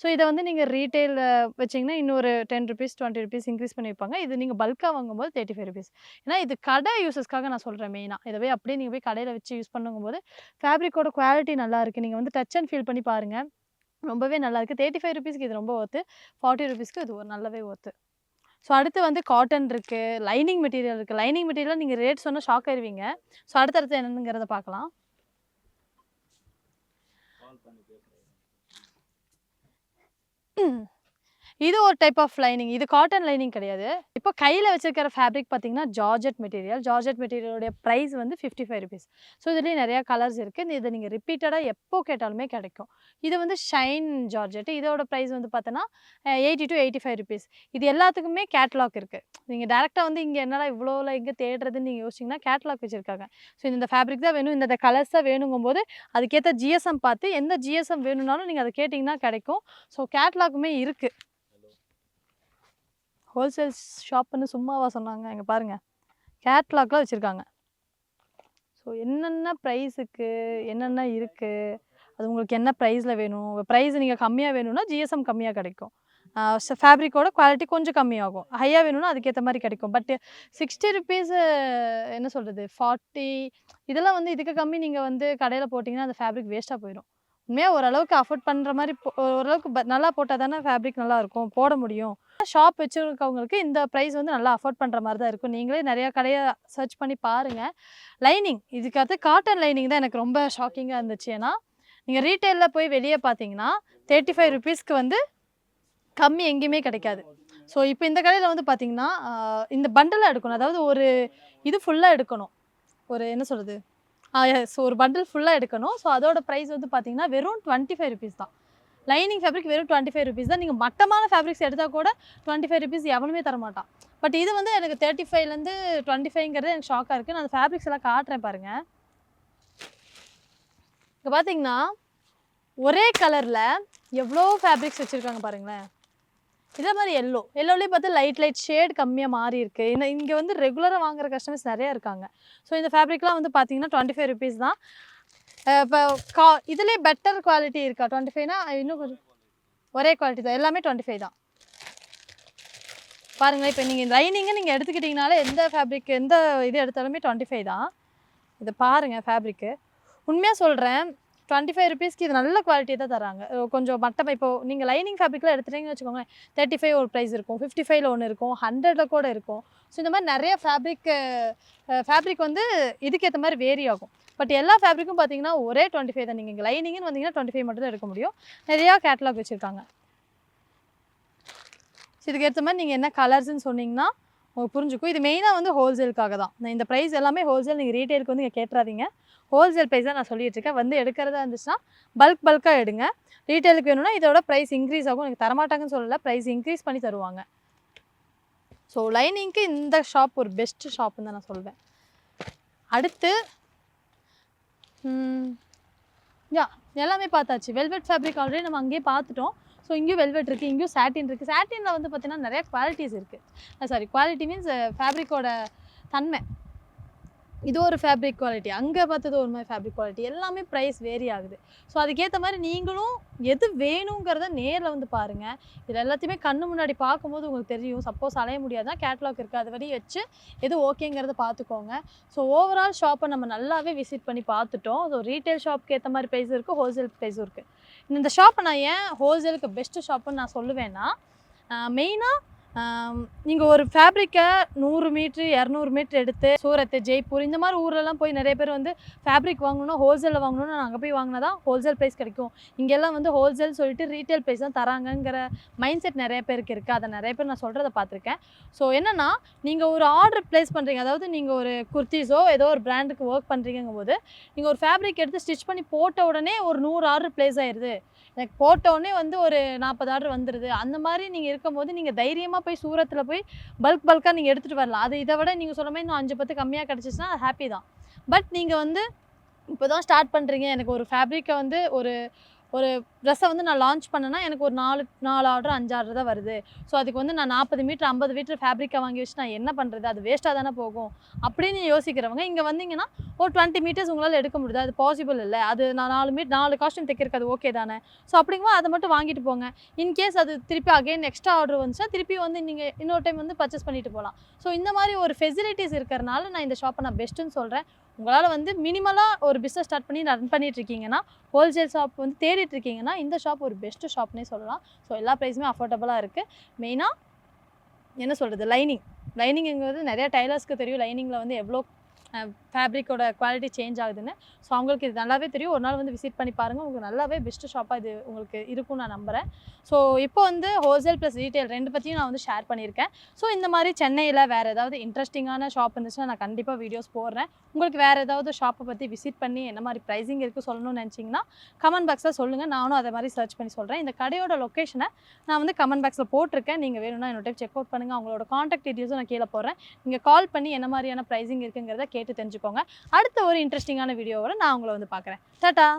ஸோ இத வந்து நீங்க ரீட்டெயில்ல வச்சீங்கன்னா, இன்னொரு ₹10, ₹20 இன்க்ரீஸ் பண்ணி விப்பாங்க. இது நீங்க பல்கா வாங்கும்போது ₹35. ஏன்னா இது கடை யூசஸ்க்காக நான் சொல்றேன் மெயினா. இதுவே அப்படியே நீங்க போய் கடையில வச்சு யூஸ் பண்ணுங்கும்போது, ஃபேப்ரிக்கோட குவாலிட்டி நல்லா இருக்கு. நீங்க வந்து டச் அண்ட் ஃபீல் பண்ணி பாருங்க. ரொம்பவே நல்லா இருக்கு. ₹35க்கு இது ரொம்ப வொர்த்து. ₹40க்கு இது ஒரு நல்லாவே வொர்த்து. ஸோ அடுத்து வந்து காட்டன் இருக்கு, லைனிங் மெட்டீரியல் இருக்கு. லைனிங் மெட்டீரியல் நீங்க ரேட் சொன்னா ஷாக் ஆயிருவீங்க. ஸோ அடுத்தடுத்து என்னங்கிறத பார்க்கலாம். இது ஒரு டைப் ஆஃப் லைனிங். இது காட்டன் லைனிங் கிடையாது. இப்போ கையில வச்சிருக்கிற ஃபேப்ரிக் பார்த்தீங்கன்னா, ஜார்ஜெட் மெட்டீரியல். ஜார்ஜெட் மெட்டீரியலுடைய பிரைஸ் வந்து ₹55. ஸோ இதுலயே நெறைய கலர்ஸ் இருக்கு. இத நீங்க ரிப்பீட்டடா எப்போ கேட்டாலுமே கிடைக்கும். இது வந்து ஷைன் ஜார்ஜெட். இதோட பிரைஸ் வந்து பார்த்தோன்னா, ₹80 to ₹85. இது எல்லாத்துக்குமே கேட்டலாக் இருக்கு. நீங்க டைரக்ட்டா வந்து இங்க என்னடா இவ்ளோல எங்க தேடுறதுன்னு நீங்க யோசிச்சீங்கன்னா, கேட்டலாக் வச்சிருக்காங்க. ஸோ இந்த ஃபேப்ரிக் தான் வேணும், இந்த கலர்ஸ் தான் வேணுங்கும்போது, அதுக்கேத்த ஜிஎஸ்எம் பார்த்து எந்த ஜிஎஸ்எம் வேணும்னாலும் நீங்க அத கேட்டீங்கன்னா கிடைக்கும். ஸோ கேட்டலாக்குமே இருக்கு. ஹோல்சேல் ஷாப்புன்னு சும்மாவா சொன்னாங்க? இங்க பாருங்க. கேட்லாக்லாம் வச்சிருக்காங்க. ஸோ என்னென்ன ப்ரைஸுக்கு என்னென்ன இருக்கு? அது உங்களுக்கு என்ன ப்ரைஸ்ல வேணும்? ப்ரைஸ் நீங்க கம்மியா வேணும்னா, ஜிஎஸ்எம் கம்மியா கிடைக்கும். ஃபேப்ரிக்கோட குவாலிட்டி கொஞ்சம் கம்மியாகும். ஹையா வேணும்னா அதுக்கேத்த மாரி கிடைக்கும். பட் ₹60 என்ன சொல்றது? 40 இதெல்லாம் வந்து இதுக்கு கம்மி நீங்க வந்து கடையில போட்டீங்கன்னா, அந்த ஃபேப்ரிக் வேஸ்ட்டா போயிரும். உண்மையா ஓரளவுக்கு அஃபோர்ட் பண்ற மாரி ஓரளவுக்கு நல்லா போட்டா தானே ஃபேப்ரிக் நல்லாருக்கும். போட முடியும். ஷாப் வச்சிருக்கவங்களுக்கு இந்த பிரைஸ் வந்து நல்லா அஃபோர்ட் பண்ற மாரி தான் இருக்கும். நீங்களே நெறைய கடைய சர்ச் பண்ணி பாருங்க. லைனிங் இதுக்கு அடுத்து காட்டன் லைனிங் தான் எனக்கு ரொம்ப ஷாக்கிங்கா இருந்துச்சு. ஏன்னா, நீங்க ரீட்டெயில்ல போய் வெளிய பார்த்தீங்கன்னா, ₹35க்கு வந்து கம்மி எங்கேயுமே கிடைக்காது. ஸோ இப்போ இந்த கடையில வந்து பார்த்தீங்கன்னா, இந்த பண்டலா எடுக்கணும். அதாவது ஒரு இது ஃபுல்லா எடுக்கணும். ஒரு என்ன சொல்றது? எஸ் ஒரு பண்டில் ஃபுல்லா எடுக்கணும். ஸோ அதோட பிரைஸ் வந்து பார்த்தீங்கன்னா, வெறும் ₹25 தான். லைனிங் ஃபேப்ரிக் வெறும் ₹25 தான். நீங்க மட்டமான ஃபேப்ரிக்ஸ் எடுத்தா கூட ₹25 எவனுமே தரமாட்டான். பட் இது வந்து எனக்கு 35லேருந்து 25ங்கிறது எனக்கு ஷாக்கா இருக்கு. நான் அந்த ஃபேப்ரிக்ஸ் எல்லாம் காட்டுறேன் பாருங்க. இங்க பார்த்தீங்கன்னா, ஒரே கலர்ல எவ்ளோ ஃபேப்ரிக்ஸ் வச்சிருக்காங்க பாருங்களேன். இதே மாரி எல்லோலயே பார்த்தா லைட் ஷேட் கம்மியா மாறி இருக்கு. இங்க வந்து ரெகுலரா வாங்குற கஸ்டமர்ஸ் நெறைய இருக்காங்க. ஸோ இந்த ஃபேப்ரிக்லாம் வந்து பார்த்தீங்கன்னா, ₹25 தான். இப்போ இதுலயே பெட்டர் குவாலிட்டி இருக்கா? 25னா இன்னும் கொஞ்சம் ஒரே குவாலிட்டி தான். எல்லாமே 25 தான். பாருங்களேன், இப்போ நீங்க லைனிங்க நீங்க எடுத்துக்கிட்டீங்கனாலே எந்த ஃபேப்ரிக் எந்த இது எடுத்தாலுமே 25 தான். இதை பாருங்கள் ஃபேப்ரிக்கு. உண்மையாக சொல்கிறேன், 25 ருபீஸ்க்கு இது நல்ல குவாலிட்டி தான் தராங்க. கொஞ்சம் மட்டம் இப்போது நீங்கள் லைனிங் ஃபேப்ரிக்லாம் எடுத்துட்டீங்கன்னு வச்சுக்கோங்களேன், 35 ஒரு ப்ரைஸ் இருக்கும், 55ல் ஒன்று இருக்கும், 100ல் கூட இருக்கும். ஸோ இந்த மாதிரி நிறைய ஃபேப்ரிக் வந்து இதுக்கேற்ற மாதிரி வேரி ஆகும். பட் எல்லா ஃபேப்ரிக்கும் பார்த்தீங்கன்னா ஒரே 25 தான். நீங்கள் இங்கே லைனிங்னு வந்தீங்கன்னா 25 மட்டும் தான் எடுக்க முடியும். நிறையா கேட்டலாக் வச்சுருக்காங்க. ஸோ இதுக்கேற்ற மாதிரி நீங்கள் என்ன கலர்ஸ்ன்னு சொன்னீங்கன்னா உங்களுக்கு புரிஞ்சுக்கும். இது மெயினாக வந்து ஹோல்சேலுக்காக தான். நான் இந்த ப்ரைஸ் எல்லாமே ஹோல்சேல், நீங்கள் ரீட்டெயிலுக்கு வந்து நீங்கள் கேட்டுறாதீங்க. ஹோல்சேல் ப்ரைஸ் தான் நான் சொல்லிட்டு இருக்கேன். வந்து எடுக்கிறதா இருந்துச்சுன்னா பல்காக எடுங்க. ரீட்டெயிலுக்கு வேணும்னா இதோட ப்ரைஸ் இன்க்ரீஸ் ஆகும். எனக்கு தரமாட்டாங்கன்னு சொல்லலை, ப்ரைஸ் இன்க்ரீஸ் பண்ணி தருவாங்க. ஸோ லைனிங்க்கு இந்த ஷாப் ஒரு பெஸ்ட்டு ஷாப்புன்னு தான் நான் சொல்வேன். அடுத்து எல்லாமே பார்த்தாச்சு. வெல்வெட் ஃபேப்ரிக் ஆல்ரெடி நம்ம அங்கேயே பார்த்துட்டோம். ஸோ இங்கேயும் வெல்வெட் இருக்குது, இங்கேயும் சாட்டின் இருக்குது. சாட்டினில் வந்து பார்த்திங்கன்னா நிறையா குவாலிட்டிஸ் இருக்குது. சாரி, குவாலிட்டி மீன்ஸ் ஃபேப்ரிக்கோட தன்மை. இது ஒரு ஃபேப்ரிக் குவாலிட்டி, அங்கே பார்த்தது ஒரு மாதிரி ஃபேப்ரிக் குவாலிட்டி, எல்லாமே ப்ரைஸ் வேரி ஆகுது. ஸோ அதுக்கேற்ற மாதிரி நீங்களும் எது வேணுங்கிறத நேரில் வந்து பாருங்கள். இது எல்லாத்தையுமே கண்ணு முன்னாடி பார்க்கும்போது உங்களுக்கு தெரியும். சப்போஸ் அலைய முடியாதுன்னா கேட்லாக் இருக்குது, அது வரையும் வச்சு எது ஓகேங்கிறத பார்த்துக்கோங்க. ஸோ ஓவரால் ஷாப்பை நம்ம நல்லாவே விசிட் பண்ணி பார்த்துட்டோம். ஸோ ரீட்டைல் ஷாப்புக்கு ஏற்ற மாதிரி ப்ரைஸும் இருக்குது, ஹோல்சேல் ப்ரைஸும் இருக்குது. இந்த ஷாப்பை நான் ஏன் ஹோல்சேலுக்கு பெஸ்ட்டு ஷாப்புன்னு நான் சொல்லுவேன்னா, மெயினாக நீங்கள் ஒரு ஃபேப்ரிக்கை 100 மீட்ரு 200 மீட்ரு எடுத்து சூரத், ஜெய்ப்பூர் இந்த மாதிரி ஊரெல்லாம் போய் நிறைய பேர் வந்து ஃபேப்ரிக் வாங்கணும்னா ஹோல்சேலில் வாங்கணும்னா நான் அங்கே போய் வாங்கினா தான் ஹோல்சேல் ப்ரைஸ் கிடைக்கும். இங்கெல்லாம் வந்து ஹோல்சேல் சொல்லிட்டு ரீட்டைல் ப்ரைஸ் தான் தராங்கங்கிற மைண்ட் செட் நிறைய பேருக்கு இருக்குது. அதை நிறைய பேர் நான் சொல்கிறத பார்த்துருக்கேன். ஸோ என்னென்னா, நீங்கள் ஒரு ஆர்டர் ப்ளேஸ் பண்ணுறீங்க, அதாவது நீங்கள் ஒரு குர்த்திஸோ ஏதோ ஒரு பிராண்டுக்கு ஒர்க் பண்ணுறீங்கும் போது நீங்கள் ஒரு ஃபேப்ரிக் எடுத்து ஸ்டிச் பண்ணி போட்ட உடனே ஒரு 100 ஆர்டர் ப்ளேஸ் ஆயிடுது, எனக்கு போட்டோடனே வந்து ஒரு 40 ஆர்டர் வந்துடுது. அந்த மாதிரி நீங்கள் இருக்கும்போது நீங்கள் தைரியமாக போய் சூரத்தில் போய் பல்காக நீங்கள் எடுத்துகிட்டு வரலாம். அது இதை விட நீங்கள் சொன்ன மாதிரி இன்னும் 5-10 கம்மியாக கிடச்சிச்சின்னா ஹாப்பி தான். பட் நீங்கள் வந்து இப்போ தான் ஸ்டார்ட் பண்ணுறீங்க, எனக்கு ஒரு ஃபேப்ரிக்கை வந்து ஒரு ட்ரெஸ்ஸை வந்து நான் லான்ச் பண்ணேன்னா எனக்கு ஒரு 4 ஆர்டர் 5 ஆர்டர் தான் வருது. ஸோ அதுக்கு வந்து நான் 40 மீட்டர் 50 மீட்டர் ஃபேப்ரிக்கை வாங்கி வச்சு நான் என்ன பண்ணுறது, அது வேஸ்ட்டாக தானே போகும் அப்படின்னு யோசிக்கிறவங்க இங்கே வந்தீங்கன்னா ஒரு 20 மீட்டர்ஸ் உங்களால் எடுக்க முடியுது, அது பாசிபிள் இல்லை. அது நான் 4 காஸ்டியூம் தைக்கிறதுக்கு அது ஓகே தானே. ஸோ அப்படிங்கும்போது அதை மட்டும் வாங்கிட்டு போங்க. இன்கேஸ் அது திருப்பி அகைன் எக்ஸ்ட்ரா ஆர்டர் வந்துச்சுன்னா திருப்பி வந்து நீங்கள் இன்னொரு டைம் வந்து பர்ச்சேஸ் பண்ணிட்டு போகலாம். ஸோ இந்த மாதிரி ஒரு ஃபெசிலிட்டிஸ் இருக்கிறனால நான் இந்த ஷாப்பை நான் பெஸ்ட்டுன்னு சொல்கிறேன். உங்களால் வந்து மினிமலாக ஒரு பிஸ்னஸ் ஸ்டார்ட் பண்ணி ரன் பண்ணிட்டு இருக்கீங்கன்னா, ஹோல்சேல் ஷாப் வந்து தேடிட்டு இருக்கீங்கன்னா இந்த ஷாப் ஒரு பெஸ்ட்டு ஷாப்னே சொல்லலாம். ஸோ எல்லா ப்ரைஸுமே அஃபோர்டபுளாக இருக்குது. மெயினாக என்ன சொல்கிறது, லைனிங்கிறது நிறையா டைலர்ஸ்க்கு தெரியும் லைனிங்கில் வந்து எவ்வளோ ஃபேப்ரிக்கோட குவாலிட்டி சேஞ்ச் ஆகுதுன்னு. ஸோ அவங்களுக்கு இது நல்லாவே தெரியும். ஒரு நாள் வந்து விசிட் பண்ணி பாருங்கள், உங்களுக்கு நல்லாவே பெஸ்ட்டு ஷாப்பாக இது உங்களுக்கு இருக்கும்னு நான் நம்புகிறேன். ஸோ இப்போ வந்து ஹோல்சேல் ப்ளஸ் ரீட்டைல் 2 பற்றியும் நான் வந்து ஷேர் பண்ணியிருக்கேன். ஸோ இந்த மாதிரி சென்னையில் வேறு ஏதாவது இன்ட்ரெஸ்டிங்கான ஷாப் இருந்துச்சுன்னா நான் கண்டிப்பாக வீடியோஸ் போடுறேன். உங்களுக்கு வேறு ஏதாவது ஷாப்பை பற்றி விசிட் பண்ணி என்ன மாதிரி ப்ரைஸிங் இருக்குது சொல்லணும்னு நினச்சிங்கன்னா கமெண்ட் பாக்ஸில் சொல்லுங்கள், நானும் அதை மாதிரி சர்ச் பண்ணி சொல்கிறேன். இந்த கடையோட லொக்கேஷனை நான் வந்து கமெண்ட் பாக்ஸில் போட்டிருக்கேன், நீங்கள் வேணும்னா என்னோட டைம் செக் அவுட் பண்ணுங்கள். அவங்களோட காண்டாக்ட் டீட்டெயில்ஸும் நான் கீழே போடுறேன். நீங்கள் கால் பண்ணி என்ன மாதிரியான ப்ரைஸிங் இருக்குங்கிறத கேட்டு தெரிஞ்சுக்கோங்க. அடுத்த ஒரு இன்ட்ரெஸ்டிங்கான வீடியோவோட நான் உங்களை வந்து பார்க்குறேன். டாடா.